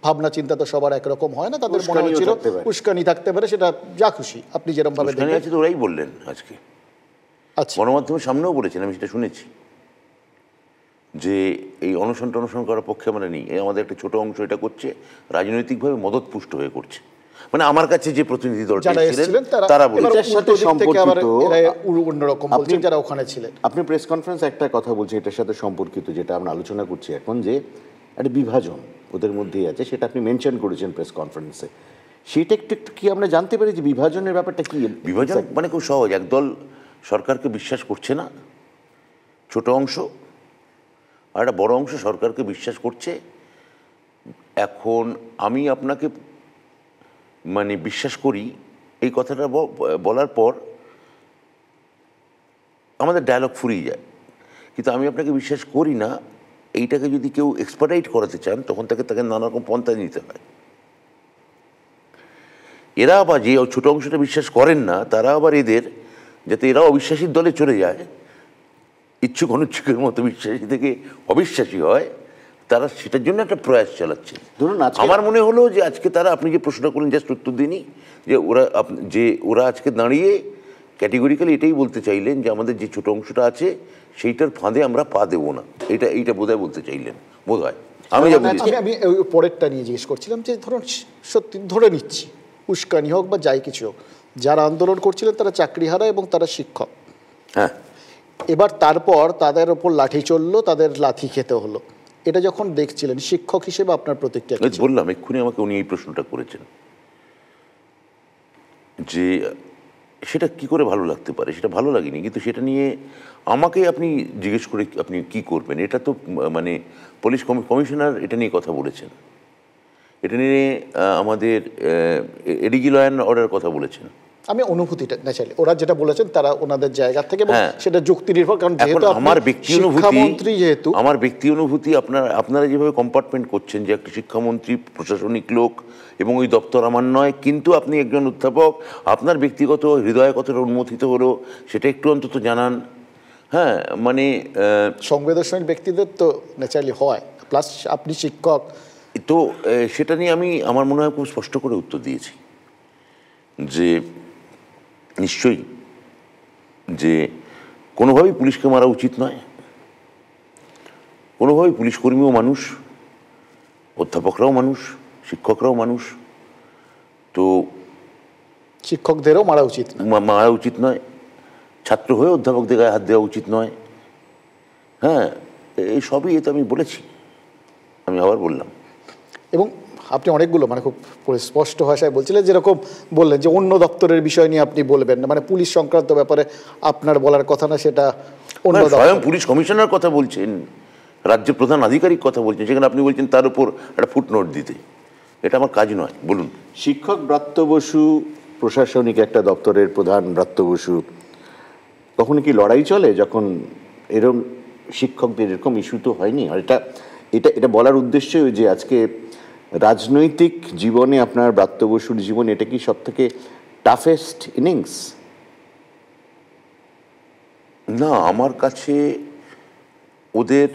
ভাবনা চিন্তা তো সবার একরকম হয় না, তাদের মনে হচ্ছিল উস্কানি থাকতে পারে, সেটা যা খুশি আপনি যেরকম ভাবে দেখেন। আছে তো ওরাই বললেন আজকে, আচ্ছা, গণমাধ্যমের সামনেও বলেছেন, আমি সেটা শুনেছি, যে এই অনশন টনশন করার পক্ষে আমরা নেই, আমাদের একটা ছোট অংশ এটা করছে, রাজনৈতিকভাবে মদতপুষ্ট হয়ে করছে। মানে আমার কাছে যে প্রতিনিধি দলটা ছিলেন তারা বলছেন যারা ওখানে ছিলেন। আপনি প্রেস কনফারেন্সে একটা কথা বলছেন এটার সাথে সম্পর্কিত, যেটা আমরা আলোচনা করছি এখন, যে একটা বিভাজন ওদের মধ্যেই আছে, সেটা আপনি মেনশন করেছেন প্রেস কনফারেন্সে। সেটা একটু কি আমরা জানতে পারি যে বিভাজনের ব্যাপারটা কি? বিভাজন মানে খুব সহজ, একদল সরকারকে বিশ্বাস করছে না, ছোট অংশ, আর একটা বড় অংশ সরকারকে বিশ্বাস করছে। এখন আমি আপনাকে মানে বিশ্বাস করি এই কথাটা বলার পর আমাদের ডায়ালগ ফুরিয়ে যায়, কিন্তু আমি আপনাকে বিশ্বাস করি না, এইটাকে যদি কেউ এক্সপার্টাইট করাতে চান তখন তাকে নানা রকম পন্থা নিতে হয়। এরা আবার যে ছোট অংশটা বিশ্বাস করেন না, তারা আবার এদের, যাতে এরা অবিশ্বাসীর দলে চলে যায়, ইচ্ছুক অনিচ্ছুকের মতো বিশ্বাসী থেকে অবিশ্বাসী হয়, তারা সেটার জন্য একটা প্রয়াস চালাচ্ছে। ধরুন আমার মনে হলো যে আজকে তারা, আপনি যে প্রশ্ন করলেন জাস্ট উত্তর দিনই, যে ওরা আজকে দাঁড়িয়ে ক্যাটেগরিক্যালি এটাই বলতে চাইলেন যে আমাদের যে ছোট অংশটা আছে সেইটার ফাঁদে আমরা পা দেবো না, এইটা বোধহয় বলতে চাইলেন, বোধ হয়। আমি পরেরটা নিয়ে জিজ্ঞেস করছিলাম যে ধরুন সত্যি ধরে নিচ্ছি, উস্কানি হোক বা যাই কিছু হোক, যারা আন্দোলন করছিলেন তারা চাকরি হারা এবং তারা শিক্ষক, হ্যাঁ, এবার তারপর তাদের ওপর লাঠি চললো, তাদের লাথি খেতে হলো, এটা যখন দেখছিলেন শিক্ষক হিসেবে আপনার প্রতিক্রিয়া? বললাম এক্ষুনি, আমাকে উনি এই প্রশ্নটা করেছেন যে সেটা কি করে ভালো লাগতে পারে, সেটা ভালো লাগেনি, কিন্তু সেটা নিয়ে আমাকে আপনি জিজ্ঞেস করে আপনি কি করবেন? এটা তো মানে পুলিশ কমিশনার এটা নিয়ে কথা বলেছেন, এটা নিয়ে আমাদের এডিজি ল অ্যান্ড অর্ডার কথা বলেছেন। আমি অনুভূতিটা ন্যাচারালি ওরা যেটা বলেছেন তারা ওনাদের জায়গা থেকে, সেটা যুক্তি নির্ভর, কারণ যেহেতু আমার ব্যক্তি অনুভূতি, যেহেতু আমার ব্যক্তি অনুভূতি, আপনারা যেভাবে কম্পার্টমেন্ট করছেন যে একটা শিক্ষামন্ত্রী, প্রশাসনিক লোক এবং ওই দপ্তর আমার নয়, কিন্তু আপনি একজন অধ্যাপক, আপনার ব্যক্তিগত হৃদয় কতটা উন্মোচিত হলো সেটা একটু অন্তত জানান। হ্যাঁ, মানে সংবেদনশীল ব্যক্তিদের তো ন্যাচারালি হয়, প্লাস আপনি শিক্ষক, তো সেটা নিয়ে আমি আমার মনে হয় খুব স্পষ্ট করে উত্তর দিয়েছি যে নিশ্চয়ই যে কোনোভাবেই পুলিশকে মারা উচিত নয়, কোনোভাবেই পুলিশ কর্মীও মানুষ, অধ্যাপকরাও মানুষ, শিক্ষকরাও মানুষ, তো শিক্ষকদেরও মারা উচিত নয়, ছাত্র হয়ে অধ্যাপকদের গায়ে হাত দেওয়া উচিত নয়। হ্যাঁ, এই সবই তো আমি বলেছি, আমি আবার বললাম। এবং আপনি অনেকগুলো মানে খুব স্পষ্ট ভাষায় বলছিলেন, যেরকম বললেন যে অন্য দপ্তরের বিষয় নিয়ে আপনি বলবেন না, মানে পুলিশ সংক্রান্ত ব্যাপারে আপনার বলার কথা না, সেটা অন্য স্বয়ং পুলিশ কমিশনার কথা বলছেন, রাজ্য প্রধান আধিকারিক কথা বলছেন, সেখানে আপনি বলছেন তার উপর একটা ফুটনোট দিতে, এটা আমার কাজ নয়। বলুন। শিক্ষক ব্রাত্য বসু, প্রশাসনিক একটা দপ্তরের প্রধান ব্রাত্য বসু, কখনো কি লড়াই চলে যখন এরকম শিক্ষকদের এরকম ইস্যু তো হয়নি? আর এটা বলার উদ্দেশ্যই যে আজকে রাজনৈতিক জীবনে আপনার ব্রাত্য বসুর জীবন, এটা কি সব থেকে টাফেস্ট ইনিংস? না, আমার কাছে ওদের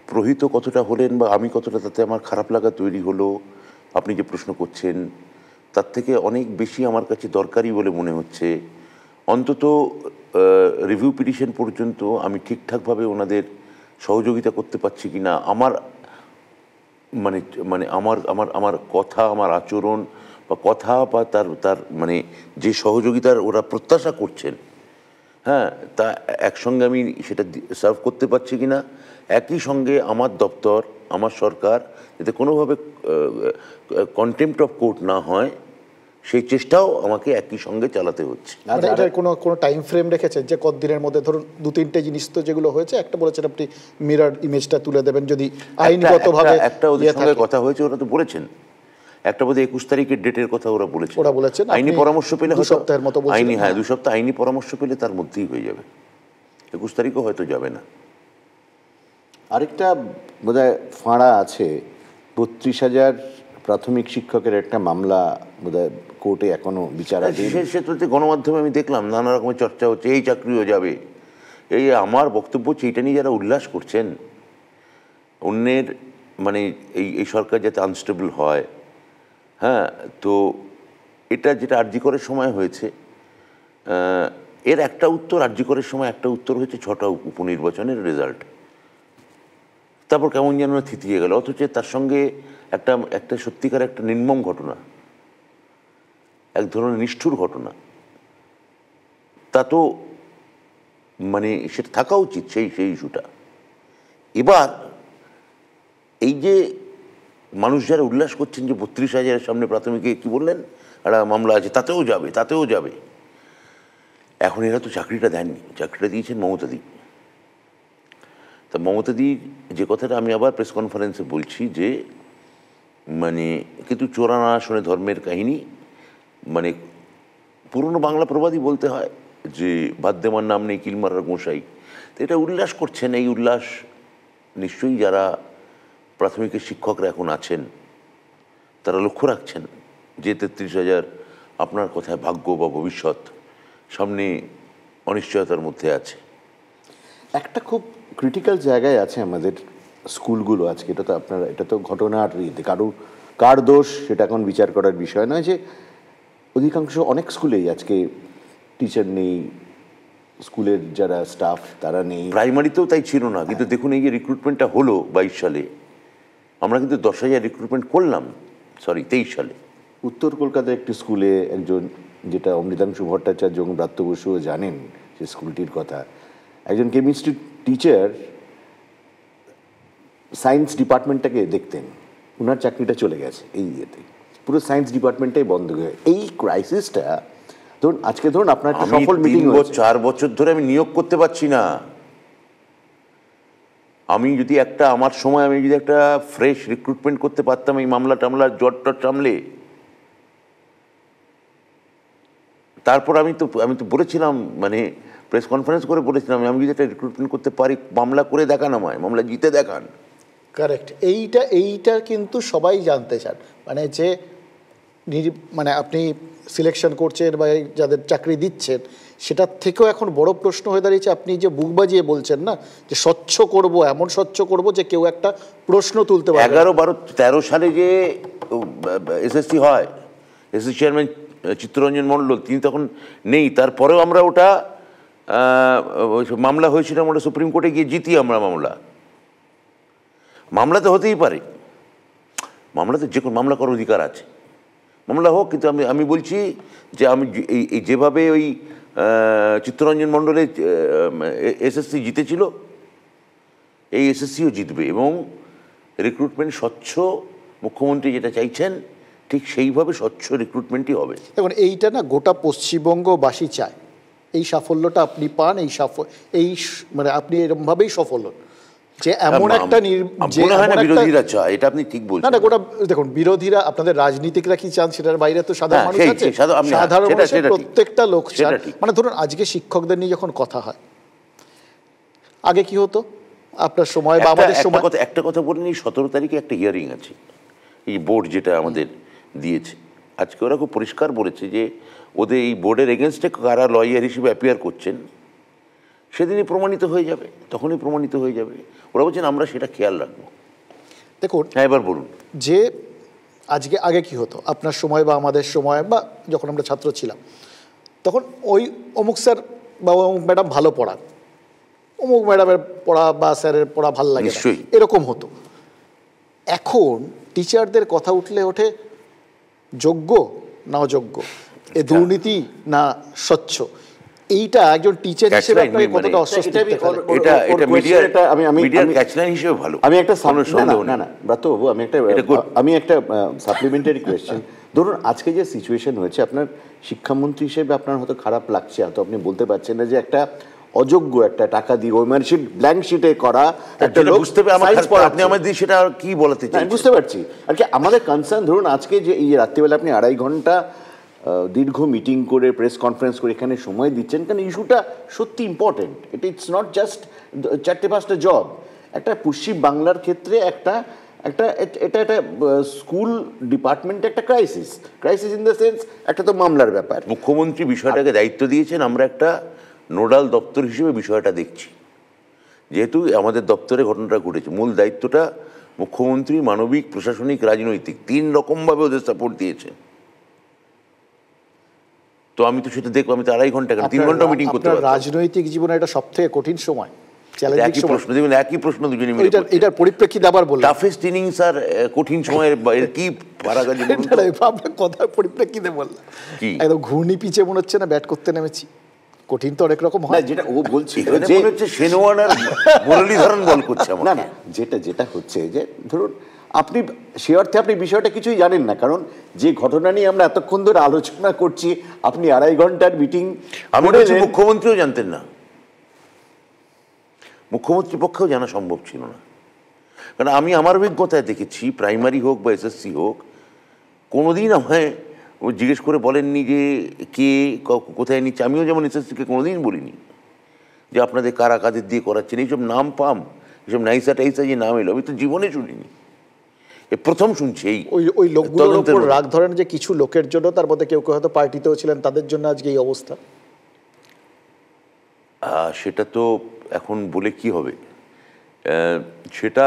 প্রহিত কতটা হলেন বা আমি কতটা, তাতে আমার খারাপ লাগা তৈরি হলো, আপনি যে প্রশ্ন করছেন তার থেকে অনেক বেশি আমার কাছে দরকারি বলে মনে হচ্ছে অন্তত রিভিউ পিটিশন পর্যন্ত আমি ঠিকঠাকভাবে ওনাদের সহযোগিতা করতে পারছি কিনা, আমার মানে মানে আমার আমার আমার কথা, আমার আচরণ বা কথা বা তার মানে যে সহযোগিতার ওরা প্রত্যাশা করছেন, হ্যাঁ, তা একসঙ্গে আমি সেটা সার্ভ করতে পারছি কিনা। একই সঙ্গে আমার দপ্তর আমার সরকার যাতে কোনোভাবে কন্টেম্প্ট অফ কোর্ট না হয় সেই চেষ্টাও আমাকে একই সঙ্গে চালাতে হচ্ছে। মানে এটার কোনো টাইম ফ্রেম রেখেছেন যে কতদিনের মধ্যে, ধরুন 2-3টে জিনিস তো যেগুলো হয়েছে, একটা বলেছেন আপনি মিরর ইমেজটা তুলে দেবেন যদি আইনগতভাবে একটা ওদের সঙ্গে কথা হয়েছে, ওরা তো বলেছেন একটা বোধহয় 21 তারিখের ডেটের কথা ওরা বলেছেন। আইনি পরামর্শ পেলে 2 সপ্তাহের মতো বলছেন। হ্যাঁ 2 সপ্তাহ আইনি পরামর্শ পেলে তার মধ্যেই হয়ে যাবে, 21 তারিখও হয়তো যাবে না। আরেকটা বোধহয় ফাঁড়া আছে, 32,000 প্রাথমিক শিক্ষকের একটা মামলা বোধহয় কোর্টে এখনো বিচারাধীন। সেটাতে গণমাধ্যমে আমি দেখলাম নানা রকমের চর্চা হচ্ছে, এই চাকরিও যাবে। এই আমার বক্তব্য হচ্ছে এইটা নিয়ে যারা উল্লাস করছেন, অন্যের মানে এই সরকার যাতে আনস্টেবল হয়, হ্যাঁ, তো এটা যেটা আরজি করার সময় হয়েছে, এর একটা উত্তর, আরজি করার সময় একটা উত্তর হয়েছে 6টা উপনির্বাচনের রেজাল্ট, তারপর কেমন যেন থিতিয়ে গেল। অথচ তার সঙ্গে একটা সত্যিকার একটা নির্মম ঘটনা, এক ধরনের নিষ্ঠুর ঘটনা, তা তো মানে সেটা থাকা উচিত সেই ইস্যুটা। এবার এই যে মানুষ যারা উল্লাস করছেন যে 32,000-এর সামনে প্রাথমিকে কি বললেন একটা মামলা আছে, তাতেও যাবে। এখন এরা তো চাকরিটা দেননি, চাকরিটা দিয়েছেন মমতাদি। তা মমতাদির যে কথাটা আমি আবার প্রেস কনফারেন্সে বলছি যে মানে কিন্তু চোরানা আসনে ধর্মের কাহিনী, মানে পুরনো বাংলা প্রবাদই বলতে হয় যে ভাত দেওয়ার নাম নেই কিলমারার গোসাই। তো এটা উল্লাস করছেন, এই উল্লাস নিশ্চয়ই যারা প্রাথমিকের শিক্ষকরা এখন আছেন তারা লক্ষ্য রাখছেন যে 33,000 আপনার কথায় ভাগ্য বা ভবিষ্যৎ সামনে অনিশ্চয়তার মধ্যে আছে। একটা খুব ক্রিটিক্যাল জায়গায় আছে আমাদের স্কুলগুলো আজকে। এটা তো ঘটনার ইয়েতে কার দোষ সেটা এখন বিচার করার বিষয় নয়, যে অধিকাংশ অনেক স্কুলেই আজকে টিচার নেই, স্কুলের যারা স্টাফ তারা নেই। প্রাইমারিতেও তাই ছিল না, কিন্তু দেখুন এই যে রিক্রুটমেন্টটা হলো 22 সালে, আমরা কিন্তু 10,000 রিক্রুটমেন্ট করলাম 23 সালে। উত্তর কলকাতার একটি স্কুলে একজন, যেটা অমৃতাংশু ভট্টাচার্য এবং ব্রাত্য বসুও জানেন সে স্কুলটির কথা, একজন কেমিস্ট্রি টিচার সায়েন্স ডিপার্টমেন্টটাকে দেখতেন, ওনার চাকরিটা চলে গেছে এই ইয়েতে, পুরো সায়েন্স ডিপার্টমেন্টটাই বন্ধ হয়ে। এই ক্রাইসিসটা ধরুন আজকে ধরুন আপনার একটা সফল মিটিং হচ্ছে, 4 বছর ধরে আমি নিয়োগ করতে পারছি না। আমি যদি আমার সময় আমি যদি একটা ফ্রেশ রিক্রুটমেন্ট করতে পারতাম এই মামলা টামলা জট সামলে, তারপর আমি তো বলেছিলাম, মানে প্রেস কনফারেন্স করে বলেছিলাম, আমি যদি একটা রিক্রুটমেন্ট করতে পারি, মামলা করে দেখান, আমায় মামলা জিতে দেখান। কারেক্ট, এইটা কিন্তু সবাই জানতে চান, মানে যে মানে আপনি সিলেকশন করছেন বা যাদের চাকরি দিচ্ছেন, সেটার থেকেও এখন বড় প্রশ্ন হয়ে দাঁড়িয়েছে আপনি যে বুক বাজিয়ে বলছেন না যে স্বচ্ছ করব, এমন স্বচ্ছ করব যে কেউ একটা প্রশ্ন তুলতে পারবে। 11, 12, 13 সালে যে এসএসসি হয়, এসএসসি চেয়ারম্যান চিত্তরঞ্জন মণ্ডল তিনি তখন নেই, তারপরেও আমরা ওটা মামলা হয়েছিল, আমরা সুপ্রিম কোর্টে গিয়ে জিতি আমরা মামলা তো হতেই পারে, মামলাতে যে কোনো মামলা করার অধিকার আছে, মামলা হোক। কিন্তু আমি বলছি যে আমি এই যেভাবে ওই চিত্তরঞ্জন মণ্ডলের এসএসসি জিতেছিল, এই এসএসসিও জিতবে এবং রিক্রুটমেন্ট স্বচ্ছ, মুখ্যমন্ত্রী যেটা চাইছেন ঠিক সেইভাবে স্বচ্ছ রিক্রুটমেন্টই হবে। দেখুন এইটা না গোটা পশ্চিমবঙ্গবাসী চায়, এই সাফল্যটা আপনি পান, এই মানে আপনি এরকমভাবেই সফল হন, যে এমন একটা বিরোধীরা চায়, এটা আপনি ঠিক বলছেন। না গোটা দেখুন বিরোধীরা, আপনাদের রাজনীতিকরা কি চান সেটার বাইরে তো সাধারণ মানুষ আছে, সাধারণ মানুষের প্রত্যেকটা লোক চান। মানে ধরুন আজকে শিক্ষকদের নিয়ে যখন কথা হয়, আগে কি হতো আপনার সময় বা আমাদের সময়, একটা কথা বলে নিই, 17 তারিখে একটা হিয়ারিং আছে, এই বোর্ড যেটা আমাদের দিয়েছে, আজকে ওরা খুব পরিষ্কার বলেছে যে ওদের এই বোর্ডের এগেনস্টে কারা লয়ার হিসেবে অ্যাপিয়ার করছেন সেদিনই প্রমাণিত হয়ে যাবে, তখনই প্রমাণিত হয়ে যাবে। ওরা বলছেন আমরা সেটা খেয়াল রাখবো। দেখুন হ্যাঁ এবার বলুন, যে আগে কি হতো আপনার সময় বা আমাদের সময় বা যখন আমরা ছাত্র ছিলাম, তখন ওই অমুক স্যার বা অমুক ম্যাডাম ভালো পড়ান, অমুক ম্যাডামের পড়া বা স্যারের পড়া ভালো লাগে, এরকম হতো। এখন টিচারদের কথা ওঠে যোগ্য না অযোগ্য, এ দুর্নীতি না স্বচ্ছ, এইটা একজন টিচার হিসেবে আপনাকে কতটা অস্বস্তি দিতে ফেলে? এটা মিডিয়ার ক্যাচলাইন হিসেবে ভালো। আমি একটা না ব্রাত্যবাবু, আমি একটা সাপ্লিমেন্টারি কোয়েশ্চেন। ধরুন আজকে যে সিচুয়েশন হয়েছে, আপনার শিক্ষামন্ত্রী হিসেবে আপনার হয়তো খারাপ লাগছে, হয়তো আপনি বলতে পারছেন না যে একটা অযোগ্য একটা টাকা দিয়ে ওয়েমার শিট ব্ল্যাঙ্ক শিটে করা একটা লোক বুঝতে পারে আপনি আমার দিয়ে সেটা কি বলতে চাই বুঝতে পারছি আর কি। আমাদের কনসার্ন ধরুন আজকে যে এই রাত্রিবেলা আপনি 2.5 ঘন্টা দীর্ঘ মিটিং করে প্রেস কনফারেন্স করে এখানে সময় দিচ্ছেন, কারণ ইস্যুটা সত্যি ইম্পর্টেন্ট। ইটস নট জাস্ট 4-5টা জব। একটা পশ্চিম বাংলার ক্ষেত্রে এটা একটা স্কুল ডিপার্টমেন্টে একটা ক্রাইসিস ইন দ্য সেন্স একটা তো মামলার ব্যাপার। মুখ্যমন্ত্রী বিষয়টাকে দায়িত্ব দিয়েছেন, আমরা একটা নোডাল দপ্তর হিসেবে বিষয়টা দেখছি। যেহেতু আমাদের দপ্তরে ঘটনাটা ঘটেছে, মূল দায়িত্বটা মুখ্যমন্ত্রী, মানবিক, প্রশাসনিক, রাজনৈতিক 3 রকমভাবে ওদের সাপোর্ট দিয়েছে। তো আমি তো সেটা দেখবো, আমি তো 2.5 ঘন্টা 3 ঘন্টা মিটিং করতে পারবো। রাজনৈতিক জীবনে এটা সবথেকে কঠিন সময়, চ্যালেঞ্জিং সময়। একই প্রশ্ন দুজনে মিলে। এটার পরিপ্রেক্ষিতে আবার বললাম টাফেস্ট ইনিংস আর কঠিন সময়ের কি পারাগাজি বলুন তো? আপনার কথার পরিপ্রেক্ষিতে বললাম কি একদম ঘূর্ণি পিচে মনে হচ্ছে না ব্যাট করতে নেমেছি। কঠিন তো অনেক রকম হয়, যেটা ও বলছে মনে হচ্ছে সেনোয়ান আর মুরলীধরন বল করছে। না যেটা হচ্ছে যে ধরুন আপনি সে অর্থে আপনি বিষয়টা কিছুই জানেন না, কারণ যে ঘটনা নিয়ে আমরা এতক্ষণ ধরে আলোচনা করছি, আপনি 2.5 ঘন্টার মিটিং। আমি বলছি মুখ্যমন্ত্রীও জানতেন না, মুখ্যমন্ত্রীর পক্ষেও জানা সম্ভব ছিল না। কারণ আমি আমার অভিজ্ঞতায় দেখেছি, প্রাইমারি হোক বা এসএসসি হোক, কোনোদিন আমায় জিজ্ঞেস করে বলেননি যে কে কোথায় নিচ্ছে। আমিও যেমন এসএসসিকে কোনোদিন বলিনি যে আপনাদের কারা কাদের দিয়ে করাচ্ছেন, এইসব নাম পাম, এইসব নাইসা টাইসা যে নাম এলো, আমি তো জীবনে শুনিনি, এ প্রথম শুনছি। ওই লোকগুলোর উপর রাগ ধরেন যে কিছু লোকের জন্য, তার মধ্যে কেউ কেউ হয়তো পার্টিতেও ছিলেন, তাদের জন্য আজকে এই অবস্থা। সেটা তো এখন বলে কি হবে, সেটা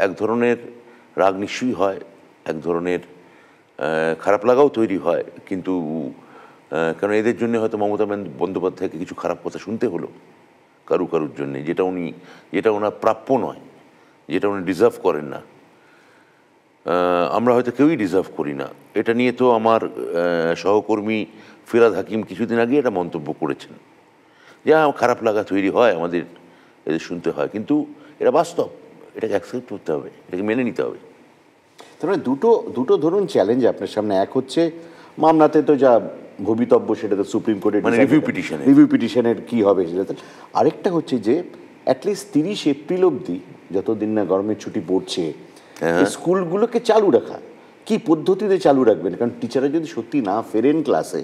এক ধরনের রাগ নিশ্চয়ই হয়, এক ধরনের খারাপ লাগাও তৈরি হয়। কিন্তু কারণ এদের জন্য হয়তো মমতা বন্দ্যোপাধ্যায়কে কিছু খারাপ কথা শুনতে হলো কারুর জন্যে, যেটা ওনার প্রাপ্য নয়, যেটা উনি ডিজার্ভ করেন না। আমরা হয়তো কেউই ডিজার্ভ করি না। এটা নিয়ে তো আমার সহকর্মী ফিরাদ হাকিম কিছুদিন আগে একটা মন্তব্য করেছেন, যা খারাপ লাগা তৈরি হয়, আমাদের এদের শুনতে হয়, কিন্তু এটা বাস্তব, এটাকে অ্যাকসেপ্ট করতে হবে, এটাকে মেনে নিতে হবে। তারপরে দুটো ধরুন চ্যালেঞ্জ আপনার সামনে। এক হচ্ছে মামলাতে তো যা ভবিতব্য সেটা তো সুপ্রিম কোর্টের রিভিউ পিটিশনের কি হবে সেটা। আরেকটা হচ্ছে যে অ্যাটলিস্ট 30 এপ্রিল অবধি, যতদিন না গরমের ছুটি পড়ছে, স্কুলগুলোকে চালু রাখা। কি পদ্ধতিতে চালু রাখবেন? কারণ টিচাররা যদি সত্যি না ফেরেন ক্লাসে,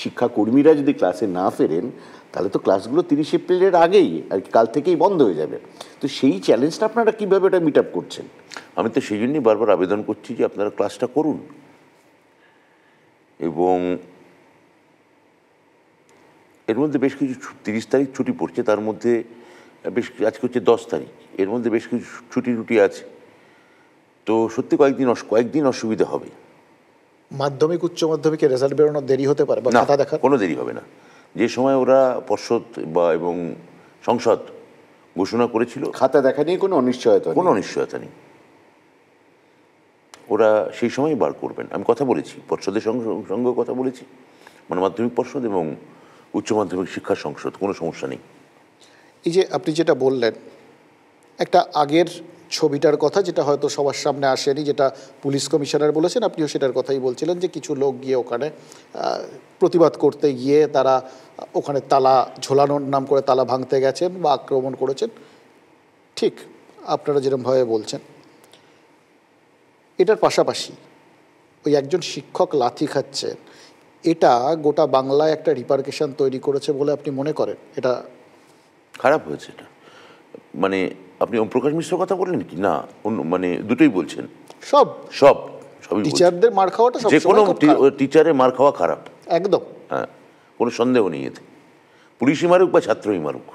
শিক্ষাকর্মীরা যদি ক্লাসে না ফেরেন, তাহলে তো ক্লাসগুলো 30 এপ্রিলের আগেই আর কাল থেকেই বন্ধ হয়ে যাবে। তো সেই চ্যালেঞ্জটা আপনারা কীভাবে ওটা মিট আপ করছেন? আমি তো সেই জন্যই বারবার আবেদন করছি যে আপনারা ক্লাসটা করুন, এবং এর মধ্যে বেশ কিছু 30 তারিখ ছুটি পড়ছে, তার মধ্যে আজকে হচ্ছে 10 তারিখ, এর মধ্যে বেশ কিছু ছুটি আছে। তো সত্যি কয়েকদিন অসুবিধা হবে। মাধ্যমিক উচ্চ মাধ্যমিকের রেজাল্ট বেরোনোর দেরি হতে পারে, বা খাতা দেখা কোনো দেরি হবে না। যে সময় ওরা পর্ষদ এবং সংসদ ঘোষণা করেছিল, খাতা দেখা নিয়ে কোনো অনিশ্চয়তা নেই, ওরা সেই সময় বার করবেন। আমি কথা বলেছি, পর্ষদের সঙ্গে কথা বলেছি, মানে মাধ্যমিক পর্ষদ এবং উচ্চ মাধ্যমিক শিক্ষা সংসদ, কোনো সমস্যা নেই। এই যে আপনি যেটা বললেন, একটা আগের ছবিটার কথা, যেটা হয়তো সবার সামনে আসেনি, যেটা পুলিশ কমিশনার বলেছেন, আপনিও সেটার কথাই বলছিলেন, যে কিছু লোক গিয়ে ওখানে প্রতিবাদ করতে গিয়ে তারা ওখানে তালা ঝোলানোর নাম করে তালা ভাঙতে গেছেন বা আক্রমণ করেছেন। ঠিক আপনারা যেরকমভাবে বলছেন, এটার পাশাপাশি ওই একজন শিক্ষক লাথি খাচ্ছে, এটা গোটা বাংলায় একটা রিপারকেশন তৈরি করেছে বলে আপনি মনে করেন? এটা খারাপ হয়েছে। এটা মানে আপনি ওমপ্রকাশ মিশ্র কথা বললেন কি না, মানে দুটোই বলছেন? সবই টিচারদের মার খাওয়াটা, যে কোনো টিচারের মার খাওয়া খারাপ, একদম, হ্যাঁ, কোনো সন্দেহ নেই এতে, পুলিশই মারুক বা ছাত্রই মারুক।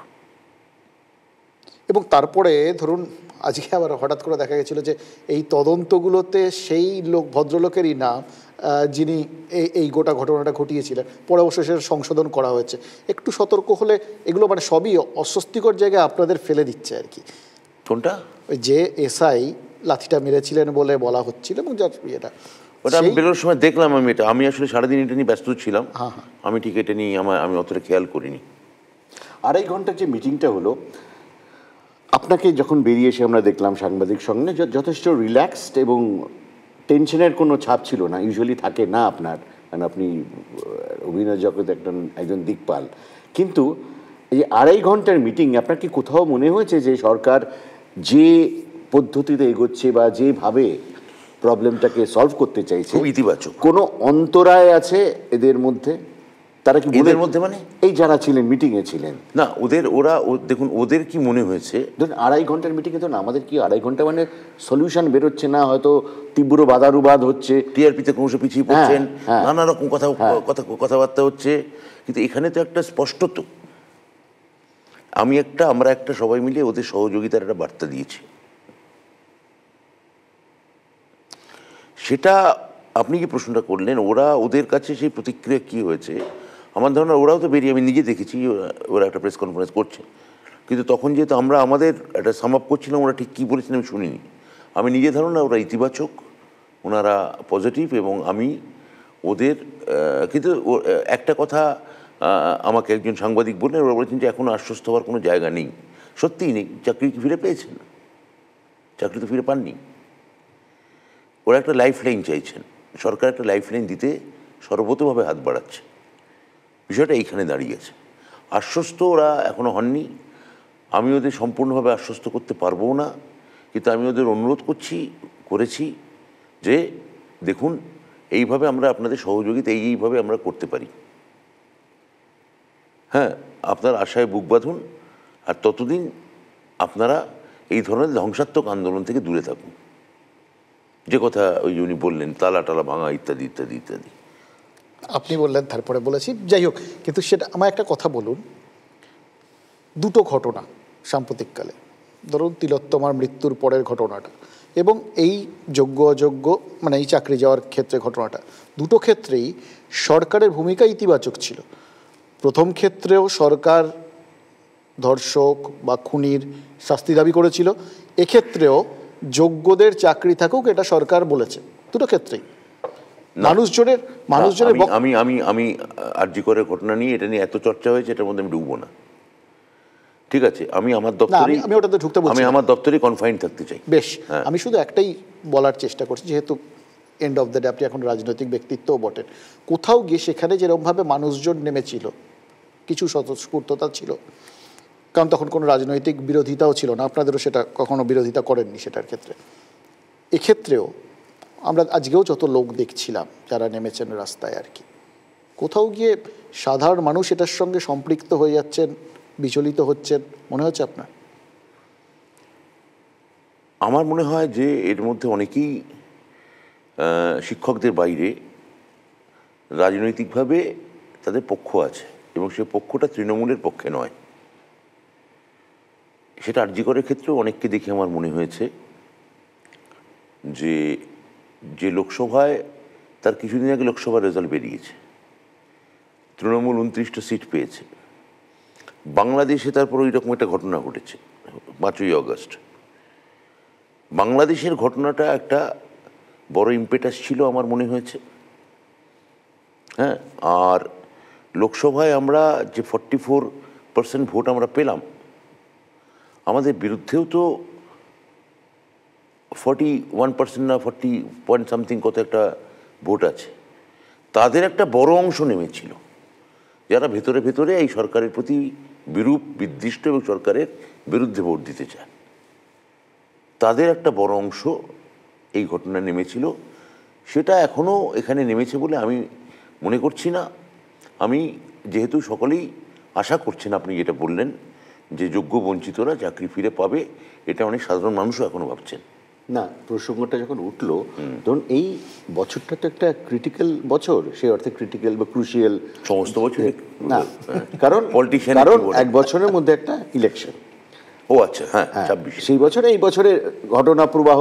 এবং তারপরে ধরুন আজকে আবার হঠাৎ করে দেখা গেছিল যে এই তদন্তগুলোতে সেই ভদ্রলোকেরই নাম যিনি এই গোটা ঘটনাটা ঘটিয়েছিলেন, পরে অবশ্য সেটা সংশোধন করা হয়েছে। একটু সতর্ক হলে এগুলো মানে সবই অস্বস্তিকর জায়গায় আপনাদের ফেলে দিচ্ছে আর কি। কোনটা? ওই যে এসআই লাঠিটা মেরেছিলেন বলে বলা হচ্ছিল, এবং যার ইয়েটা ওটা আমি বেরোনোর সময় দেখলাম, আমি আসলে সারাদিন এটা নিয়ে ব্যস্ত ছিলাম, আমি ঠিক এটা নিয়ে আমি অতটা খেয়াল করিনি। 2.5 ঘন্টার যে মিটিংটা হলো, আপনাকে যখন বেরিয়ে এসে আমরা দেখলাম সাংবাদিক সঙ্গে যথেষ্ট রিল্যাক্সড এবং টেনশনের কোনো ছাপ ছিল না, ইউজুয়ালি থাকে না আপনার, কারণ আপনি অভিনয় জগতে একজন দিকপাল। কিন্তু এই 2.5 ঘন্টার মিটিং আপনার কি কোথাও মনে হয়েছে যে সরকার যে পদ্ধতিতে এগোচ্ছে বা যেভাবে প্রবলেমটাকে সলভ করতে চাইছে খুব ইতিবাচক, কোনো অন্তরায় আছে এদের মধ্যে? তারা কি এদের মধ্যে মানে এই যারা ছিলেন মিটিংয়ে ছিলেন না, দেখুন ওদের কি মনে হয়েছে, ধরুন 2.5 ঘন্টার মিটিংয়ে তো না, আমাদের কি 2.5 ঘন্টা মানে সলিউশন বেরোচ্ছে না, হয়তো তীব্র বাদানুবাদ হচ্ছে, টিআরপিতে ক্রমশ পিছিয়ে পড়ছেন, নানা রকম কথাবার্তা হচ্ছে, কিন্তু এখানে তো একটা স্পষ্টত আমরা একটা সবাই মিলে ওদের সহযোগিতার একটা বার্তা দিয়েছি। সেটা আপনি যে প্রশ্নটা করলেন, ওদের কাছে সেই প্রতিক্রিয়া কি হয়েছে, আমার ধারণা ওরাও তো বেরিয়ে, আমি নিজে দেখেছি ওরা একটা প্রেস কনফারেন্স করছে, কিন্তু তখন যেহেতু আমরা আমাদের একটা সাম আপ করছিলাম, ওরা ঠিক কী বলেছেন আমি শুনিনি। আমি নিজে ধারণা ওরা ইতিবাচক, ওনারা পজিটিভ, এবং আমি ওদের কিন্তু একটা কথা আমাকে একজন সাংবাদিক বললেন, ওরা বলেছেন যে এখনও আশ্বস্ত হওয়ার কোনো জায়গা নেই। সত্যিই নেই। চাকরি কি ফিরে পেয়েছেন? চাকরি তো ফিরে পাননি। ওরা একটা লাইফ লাইন চাইছেন, সরকার একটা লাইফ লাইন দিতে সর্বতভাবে হাত বাড়াচ্ছে, বিষয়টা এইখানে দাঁড়িয়েছে। আশ্বস্ত ওরা এখনও হননি, আমি ওদের সম্পূর্ণভাবে আশ্বস্ত করতে পারবো না, কিন্তু আমি ওদের অনুরোধ করেছি যে দেখুন এইভাবে আমরা আপনাদের সহযোগিতা এইভাবে আমরা করতে পারি, হ্যাঁ আপনার আশায় বুক বাঁধুন, আর ততদিন আপনারা এই ধরনের ধ্বংসাত্মক আন্দোলন থেকে দূরে থাকুন। যে কথা ওই উনি বললেন, তালা টালা ভাঙা ইত্যাদি ইত্যাদি ইত্যাদি আপনি বললেন, তারপরে বলেছি, যাই হোক, কিন্তু সেটা আমার একটা কথা বলুন, দুটো ঘটনা সাম্প্রতিককালে, ধরুন তিলোত্তমার মৃত্যুর পরের ঘটনাটা এবং এই যোগ্য অযোগ্য মানে এই চাকরি যাওয়ার ক্ষেত্রে ঘটনাটা, দুটো ক্ষেত্রেই সরকারের ভূমিকা ইতিবাচক ছিল। প্রথম ক্ষেত্রেও সরকার ধর্ষক বা খুনির শাস্তি দাবি করেছিল, এক্ষেত্রেও যোগ্যদের চাকরি থাকুক এটা সরকার বলেছে, দুটো ক্ষেত্রেই মানুষজনের আমি আরজি করের ঘটনা নিয়ে এটা নিয়ে এত চর্চা হয়েছে, এটার মধ্যে আমি ডুববো না, ঠিক আছে? আমি আমার দপ্তরে আমি ওটাতে ঢুকতে বলছি, আমি আমার দপ্তরে কনফাইন থাকতে চাই। বেশ, আমি শুধু একটাই বলার চেষ্টা করছি, যেহেতু এন্ড অফ দ্য ডে আপনি এখন রাজনৈতিক ব্যক্তিত্বও বটেন, কোথাও গিয়ে সেখানে যেরকমভাবে মানুষজন নেমেছিল কিছু স্বতঃস্ফূর্ততা ছিল, কারণ তখন কোনো রাজনৈতিক বিরোধিতাও ছিল না, আপনাদেরও সেটা কখনো বিরোধিতা করেননি সেটার ক্ষেত্রে। এক্ষেত্রেও আমরা আজকেও যত লোক দেখছিলাম যারা নেমেছেন রাস্তায় আর কি, কোথাও গিয়ে সাধারণ মানুষ এটার সঙ্গে সম্পৃক্ত হয়ে যাচ্ছেন, বিচলিত হচ্ছেন মনে হচ্ছে আপনার? আমার মনে হয় যে এর মধ্যে অনেকেই শিক্ষকদের বাইরে রাজনৈতিকভাবে তাদের পক্ষ আছে, এবং সে পক্ষটা তৃণমূলের পক্ষে নয়। সেটা আরজি করের ক্ষেত্রেও অনেককে দেখে আমার মনে হয়েছে যে লোকসভায় তার কিছুদিন আগে লোকসভার রেজাল্ট বেরিয়েছে, তৃণমূল 29টা সিট পেয়েছে। বাংলাদেশে তারপর ওই রকম একটা ঘটনা ঘটেছে 5ই অগস্ট। বাংলাদেশের ঘটনাটা একটা বড় ইম্পেটাস ছিল আমার মনে হয়েছে, হ্যাঁ। আর লোকসভায় আমরা যে 44% ভোট আমরা পেলাম, আমাদের বিরুদ্ধেও তো 41% না 40 পয়েন্ট সামথিং কত একটা ভোট আছে। তাদের একটা বড় অংশ নেমেছিল যারা ভেতরে ভেতরে এই সরকারের প্রতি বিরূপ বিদ্বিষ্ট এবং সরকারের বিরুদ্ধে ভোট দিতে চায়, তাদের একটা বড় অংশ এই ঘটনা নেমেছিল। সেটা এখনও এখানে নেমেছে বলে আমি মনে করছি না। আমি যেহেতু সকলেই আশা করছেন, আপনি যেটা বললেন যে যোগ্য বঞ্চিতরা চাকরি ফিরে পাবে, এটা অনেক সাধারণ মানুষও এখনও ভাবছেন। না, প্রসঙ্গটা যখন উঠলো, ধরুন এই বছরটা তো একটা ক্রিটিক্যাল বছর, সেই অর্থে ক্রিটিক্যাল বা ক্রুশিয়াল সমস্ত বছর না, কারণ কারণ 1 বছরের মধ্যে একটা ইলেকশন। ও আচ্ছা, হ্যাঁ 26 সেই বছরে এই বছরের ঘটনা প্রবাহ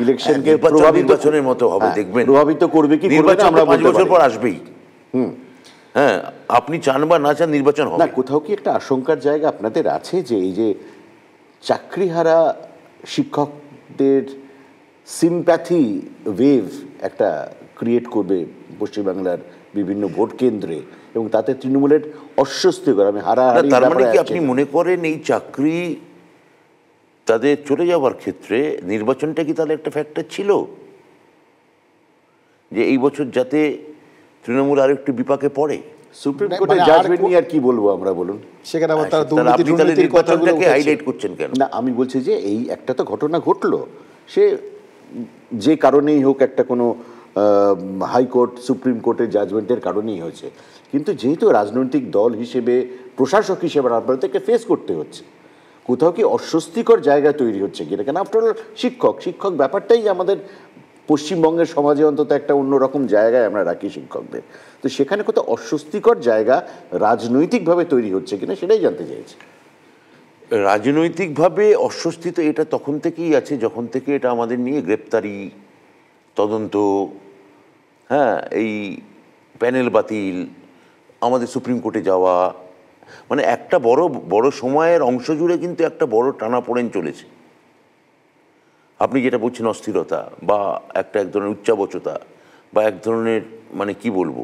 ইলেকশনকে নির্বাচনের মতো হবে, দেখবেন প্রভাবিত করবে কি করবে না আমরা 5 বছর পর আসবেই। হ্যাঁ, আপনি চান বা না চান নির্বাচন হবে। না, কোথাও কি একটা আশঙ্কার জায়গা আপনাদের আছে যে এই যে চাকরিহারা শিক্ষকদের সিম্প্যাথি ওয়েভ একটা ক্রিয়েট করবে পশ্চিমবাংলার বিভিন্ন ভোট কেন্দ্রে, এবং তাতে তৃণমূলের অস্বস্তিকর, আমি হারাহারি। তার মানে কি আপনি মনে করেন এই চাকরি তাদের চলে যাওয়ার ক্ষেত্রে নির্বাচনটা কি তাহলে একটা ফ্যাক্টর ছিল, যে এই বছর যাতে তৃণমূল আর একটু বিপাকে পড়ে? সুপ্রিম কোর্টের জাজমেন্ট নিয়ে আর কি বলবো আমরা, বলুন? সেখানে আবার তারা তাহলে আপনি তাহলে দুর্নীতির কথাগুলো নির্বাচনটাকে হাইলাইট করছেন কেন? না, আমি বলছি যে এই একটা তো ঘটনা ঘটলো, সে যে কারণেই হোক, একটা কোনো হাইকোর্ট সুপ্রিম কোর্টের জাজমেন্টের কারণেই হয়েছে, কিন্তু যেহেতু রাজনৈতিক দল হিসেবে, প্রশাসক হিসেবে আপনাদেরকে ফেস করতে হচ্ছে, কোথাও কি অস্বস্তিকর জায়গা তৈরি হচ্ছে কিনা? কেন আফটার অল শিক্ষক ব্যাপারটাই আমাদের পশ্চিমবঙ্গের সমাজে অন্তত একটা অন্যরকম জায়গায় আমরা রাখি শিক্ষকদের, তো সেখানে কোথাও অস্বস্তিকর জায়গা রাজনৈতিকভাবে তৈরি হচ্ছে কিনা সেটাই জানতে চাইছি। রাজনৈতিকভাবে অস্বস্তি তো এটা তখন থেকেই আছে যখন থেকে এটা আমাদের নিয়ে গ্রেপ্তারি, তদন্ত, হ্যাঁ, এই প্যানেল বাতিল, আমাদের সুপ্রিম কোর্টে যাওয়া, মানে একটা বড় সময়ের অংশ জুড়ে কিন্তু একটা বড় টানাপোড়েন চলেছে। আপনি যেটা বলছেন অস্থিরতা বা এক ধরনের উচ্চাবচতা বা এক ধরনের মানে কি বলবো,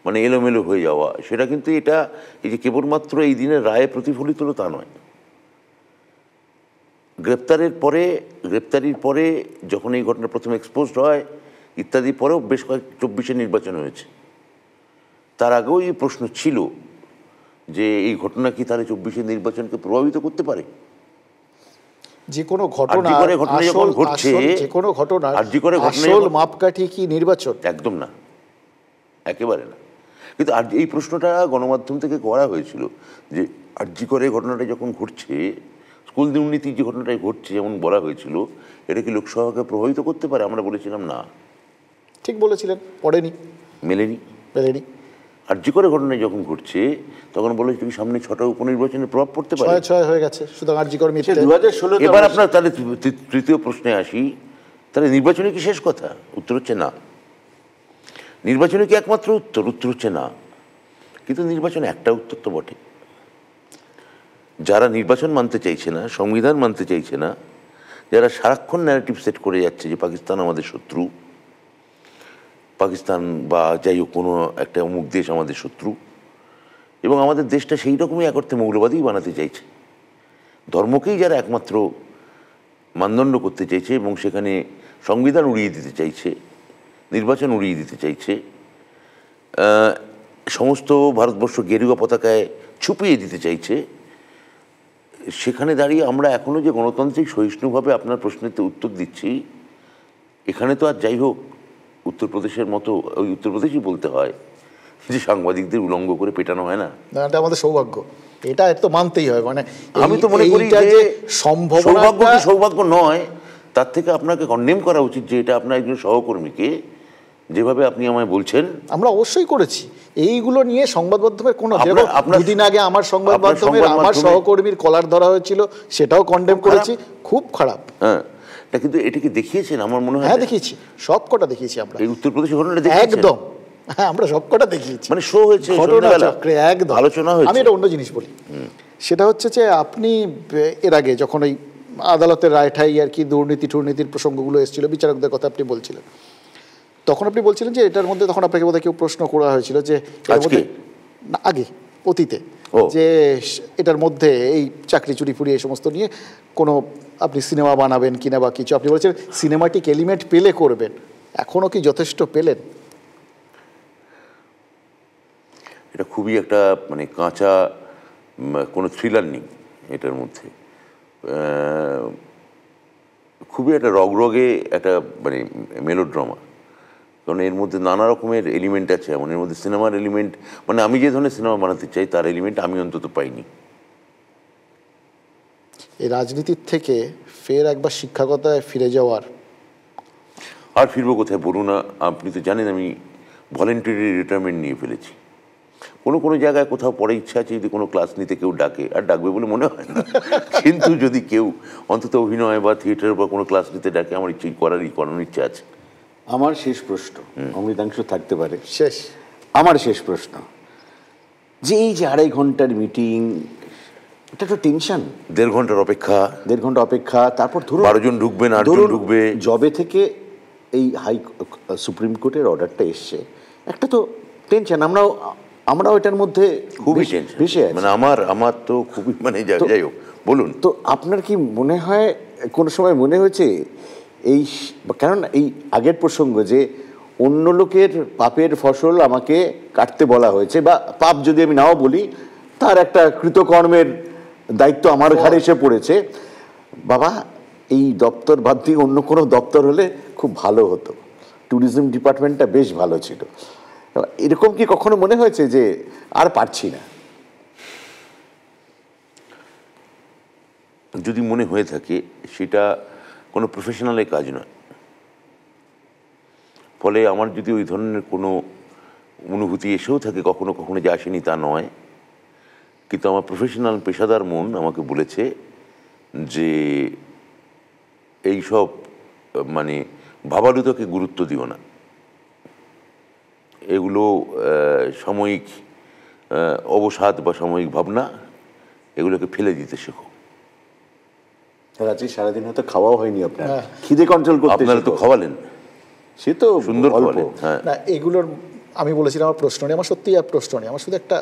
মানে এলোমেলো হয়ে যাওয়া, সেটা কিন্তু এটা এই যে কেবলমাত্র এই দিনের রায়ে প্রতিফলিত হলো তা নয়। গ্রেপ্তারির পরে যখন এই ঘটনা প্রথম এক্সপোজড হয় ইত্যাদি, পরেও বেশ কয়েক 24-এ নির্বাচন হয়েছে। তার আগেও এই প্রশ্ন ছিল যে এই ঘটনা কি তাহলে 24-এর নির্বাচনকে প্রভাবিত করতে পারে? যে কোনো ঘটনা যখন ঘটছে, যে কোনো ঘটনা আসল মাপকাঠি কি নির্বাচন? একদম না, একেবারে না। কিন্তু আর এই প্রশ্নটা গণমাধ্যম থেকে করা হয়েছিল যে আরজি করে ঘটনাটা যখন ঘটছে, স্কুল দুর্নীতি যে ঘটনাটাই ঘটছে, যেমন বলা হয়েছিল, এটা কি লোকসভাকে প্রভাবিত করতে পারে? আমরা বলেছিলাম না। ঠিক বলেছিলেন, পড়েনি, মেলেনি। আরজি করে ঘটনায় যখন ঘটছে তখন বলেছিল সামনে 6টা উপনির্বাচনের প্রভাব পড়তে পারে। 6 হয়ে গেছে, সুতরাং আরজি করে মিথ্যে। 2016 এবার আপনার তাহলে তৃতীয় প্রশ্নে আসি, তাহলে নির্বাচনে কি শেষ কথা? উত্তর হচ্ছে না। নির্বাচনে কি একমাত্র উত্তর? উত্তর হচ্ছে না। কিন্তু নির্বাচনে একটা উত্তর তো বটে। যারা নির্বাচন মানতে চাইছে না, সংবিধান মানতে চাইছে না, যারা সারাক্ষণ ন্যারেটিভ সেট করে যাচ্ছে যে পাকিস্তান আমাদের শত্রু, পাকিস্তান বা যাই হোক কোনো একটা অমুক দেশ আমাদের শত্রু, এবং আমাদের দেশটা সেই রকমই এক অর্থে মৌলবাদী বানাতে চাইছে, ধর্মকেই যারা একমাত্র মানদণ্ড করতে চাইছে এবং সেখানে সংবিধান উড়িয়ে দিতে চাইছে, নির্বাচন উড়িয়ে দিতে চাইছে, সমস্ত ভারতবর্ষ গেরুয়া পতাকায় ছুপিয়ে দিতে চাইছে, সেখানে দাঁড়িয়ে আমরা এখনও যে গণতান্ত্রিক সহিষ্ণুভাবে আপনার প্রশ্নের উত্তর দিচ্ছি, এখানে তো আর যাই হোক উত্তরপ্রদেশের মতো, ওই উত্তরপ্রদেশই বলতে হয় যে সাংবাদিকদের উলঙ্গ করে পেটানো হয় না। এটা আমাদের সৌভাগ্য, এটা তো মানতেই হয়। মানে আমি তো মনে করি যে সৌভাগ্য নয়, তার থেকে আপনাকে কন্ডেম করা উচিত যে এটা আপনার একজন সহকর্মীকে যেভাবে আপনি আমায় বলছেন। আমরা অবশ্যই করেছি এইগুলো নিয়ে সংবাদ মাধ্যমের কোনো, দুদিন আগে আমার সংবাদ মাধ্যমের আমার সহকর্মীর কলার ধরা হয়েছিল, সেটাও কন্ডেম করেছি, খুব খারাপ। হ্যাঁ, কিন্তু এটাকে দেখিয়েছেন আমার মনে হয়। হ্যাঁ, দেখিয়েছি, সবকটা দেখিয়েছি আমরা। এই উত্তরপ্রদেশের ঘটনাটা দেখিয়েছেন একদম। হ্যাঁ, আমরা সবকটা দেখিয়েছি, মানে শো হয়েছে, ঘটনা চক্রে একদম আলোচনা হয়েছে। আমি এটা অন্য জিনিস বলি, সেটা হচ্ছে যে আপনি এর আগে যখন ওই আদালতের রায় ঠাই আর কি দুর্নীতির প্রসঙ্গগুলো এসেছিল, বিচারকদের কথা আপনি বলছিলেন, তখন আপনি বলছিলেন যে এটার মধ্যে, তখন আপনাকে বোধহয় কেউ প্রশ্ন করা হয়েছিল যে না আগে অতীতে, যে এটার মধ্যে এই চাকরি চুরি ফুরি এই সমস্ত নিয়ে কোনো আপনি সিনেমা বানাবেন কিনা বা কিছু, আপনি বলছেন সিনেমাটিক এলিমেন্ট পেলে করবেন, এখনও কি যথেষ্ট পেলেন? এটা খুবই একটা মানে কাঁচা, কোনো থ্রিলার নেই এটার মধ্যে, খুবই একটা রগরগে একটা মানে মেলোড্রামা, কারণ এর মধ্যে নানা রকমের এলিমেন্ট আছে। এমন এর মধ্যে সিনেমার এলিমেন্ট, মানে আমি যে ধরনের সিনেমা বানাতে চাই তার এলিমেন্ট আমি অন্তত পাইনি। এই রাজনীতির থেকে ফের একবার শিক্ষকতায় ফিরে যাওয়ার, আর ফিরবো কোথায় বলুন না, আপনি তো জানেন আমি ভলেন্টারি রিটায়ারমেন্ট নিয়ে ফেলেছি। কোনো জায়গায় কোথাও পড়ে ইচ্ছা আছে যদি কোনো ক্লাস নিতে কেউ ডাকে, আর ডাকবে বলে মনে হয় না, কিন্তু যদি কেউ অন্তত অভিনয় বা থিয়েটার বা কোনো ক্লাস নিতে ডাকে আমার করানোর ইচ্ছা আছে। আমার শেষ প্রশ্ন, অমৃতাংশ থাকতে পারে শেষ, আমার শেষ প্রশ্ন, যে এই যে 2.5 ঘন্টার মিটিং, এটা তো টেনশন, 1.5 ঘন্টার অপেক্ষা, 1.5 ঘন্টা অপেক্ষা, তারপর ধরুন 12 জন ঢুকবেন, 8 জন ঢুকবে, জবে থেকে এই সুপ্রিম কোর্টের অর্ডারটা এসছে, একটা তো টেনশন, আমরাও এটার মধ্যে খুবই টেনশন, মানে আমার তো খুবই, মানে যাই হোক বলুন। তো আপনার কি মনে হয় কোনো সময় মনে হয়েছে এই, কারণ এই আগের প্রসঙ্গ যে অন্য লোকের পাপের ফসল আমাকে কাটতে বলা হয়েছে, বা পাপ যদি আমি নাও বলি, তার একটা কৃতকর্মের দায়িত্ব আমার ঘাড়ে এসে পড়েছে, বাবা এই দপ্তর বাদ দিয়ে অন্য কোনো দপ্তর হলে খুব ভালো হতো, ট্যুরিজম ডিপার্টমেন্টটা বেশ ভালো ছিল, এরকম কি কখনো মনে হয়েছে যে আর পারছি না? যদি মনে হয়ে থাকে সেটা কোনো প্রফেশনালের কাজ নয়, ফলে আমার যদি ওই ধরনের কোনো অনুভূতি এসেও থাকে কখনো কখনো, যে আসেনি তা নয়, কিন্তু আমার প্রফেশনাল পেশাদার মন আমাকে বলেছে যে এই সব মানে ভাবালুতাকে গুরুত্ব দিও না, এগুলো সাময়িক অবসাদ বা সাময়িক ভাবনা, এগুলোকে ফেলে দিতে শেখো। রাত্রি সারাদিন হয়তো খাওয়াও হয়নি আপনার, খিদে কন্ট্রোল করতে আপনারা তো খাওয়ালেন, সে তো সুন্দর অল্প। হ্যাঁ, না এগুলোর আমি বলেছিলাম আমার প্রশ্ন নেই, আমার সত্যি আর প্রশ্ন নেই, আমার শুধু একটা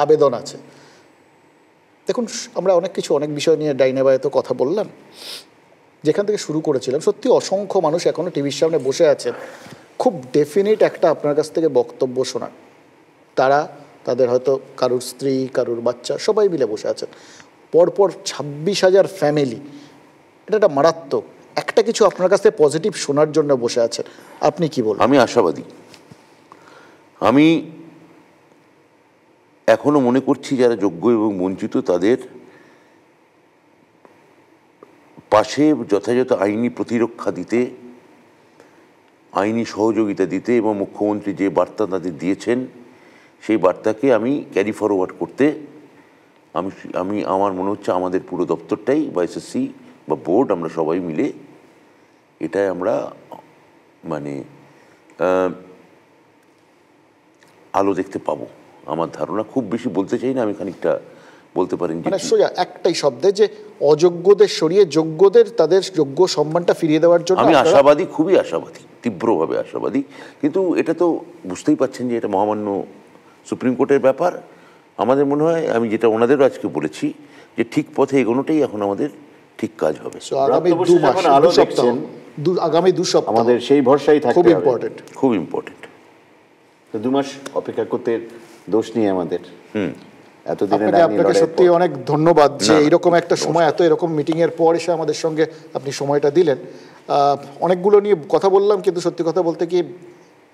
আবেদন আছে। দেখুন আমরা অনেক কিছু অনেক বিষয় নিয়ে ডাইনে বায়ে তো কথা বললাম, যেখান থেকে শুরু করেছিলাম, সত্যি অসংখ্য মানুষ এখনও টিভির সামনে বসে আছেন খুব ডেফিনিট একটা আপনার কাছ থেকে বক্তব্য শোনার। তারা তাদের হয়তো কারুর স্ত্রী, কারুর বাচ্চা, সবাই মিলে বসে আছেন, পরপর 26,000 ফ্যামিলি, এটা একটা মারাত্মক একটা কিছু আপনার কাছ থেকে পজিটিভ শোনার জন্য বসে আছেন। আপনি কি বলেন? আমি আশাবাদী, আমি এখনো মনে করছি যারা যোগ্য এবং বঞ্চিত তাদের পাশে যথাযথ আইনি প্রতিরক্ষা দিতে, আইনি সহযোগিতা দিতে, এবং মুখ্যমন্ত্রী যে বার্তা তাদের দিয়েছেন সেই বার্তাকে আমি ক্যারি ফরওয়ার্ড করতে আমি আমার মনে হচ্ছে আমাদের পুরো দপ্তরটাই বা এসএসসি বা বোর্ড, আমরা সবাই মিলে এটাই আমরা মানে আলো দেখতে পাবো, আমার ধারণা। খুব বেশি বলতে চাই না, আমি খানিকটা বলতে পারেন মানে সোজা একটাই শব্দে যে অযোগ্যদের সরিয়ে যোগ্যদের তাদের যোগ্য সম্মানটা ফিরিয়ে দেওয়ার জন্য আমি আশাবাদী, খুবই আশাবাদী, তীব্রভাবে আশাবাদী। কিন্তু এটা তো বুঝতেই পারছেন যে এটা মহামান্য সুপ্রিম কোর্টের ব্যাপার। আমাদের মনে হয়, আমি যেটা ওনাদেরও আজকে বলেছি, যে ঠিক পথে এগোনোটাই এখন আমাদের ঠিক কাজ হবে। আগামী 2 সপ্তাহ আমাদের সেই ভরসাই থাকবে, খুব ইম্পর্টেন্ট, খুব ইম্পর্টেন্ট। 2 মাস অপেক্ষা করতে দোষ নিয়ে আমাদের। আপনাকে সত্যি অনেক ধন্যবাদ যে এইরকম একটা সময়, এত এরকম মিটিং এর পর এসে আমাদের সঙ্গে আপনি সময়টা দিলেন। অনেকগুলো নিয়ে কথা বললাম, কিন্তু সত্যি কথা বলতে কি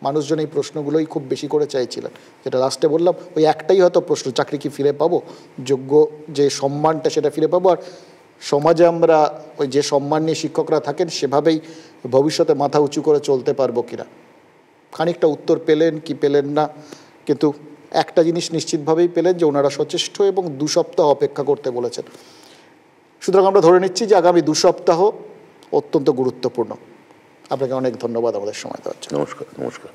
মানুষজন এই প্রশ্নগুলোই খুব বেশি করে চাইছিলেন। যেটা লাস্টে বললাম, ওই একটাই হয়তো প্রশ্ন, চাকরি কি ফিরে পাবো, যোগ্য যে সম্মানটা সেটা ফিরে পাবো, আর সমাজে আমরা ওই যে সম্মান নিয়ে শিক্ষকরা থাকেন সেভাবেই ভবিষ্যতে মাথা উঁচু করে চলতে পারবো কিনা। খানিকটা উত্তর পেলেন কি পেলেন না, কিন্তু একটা জিনিস নিশ্চিতভাবেই পেলেন যে ওনারা সচেষ্ট এবং 2 সপ্তাহ অপেক্ষা করতে বলেছেন। সুতরাং আমরা ধরে নিচ্ছি যে আগামী 2 সপ্তাহ অত্যন্ত গুরুত্বপূর্ণ। আপনাকে অনেক ধন্যবাদ আমাদের সময় দেওয়ার জন্য। নমস্কার।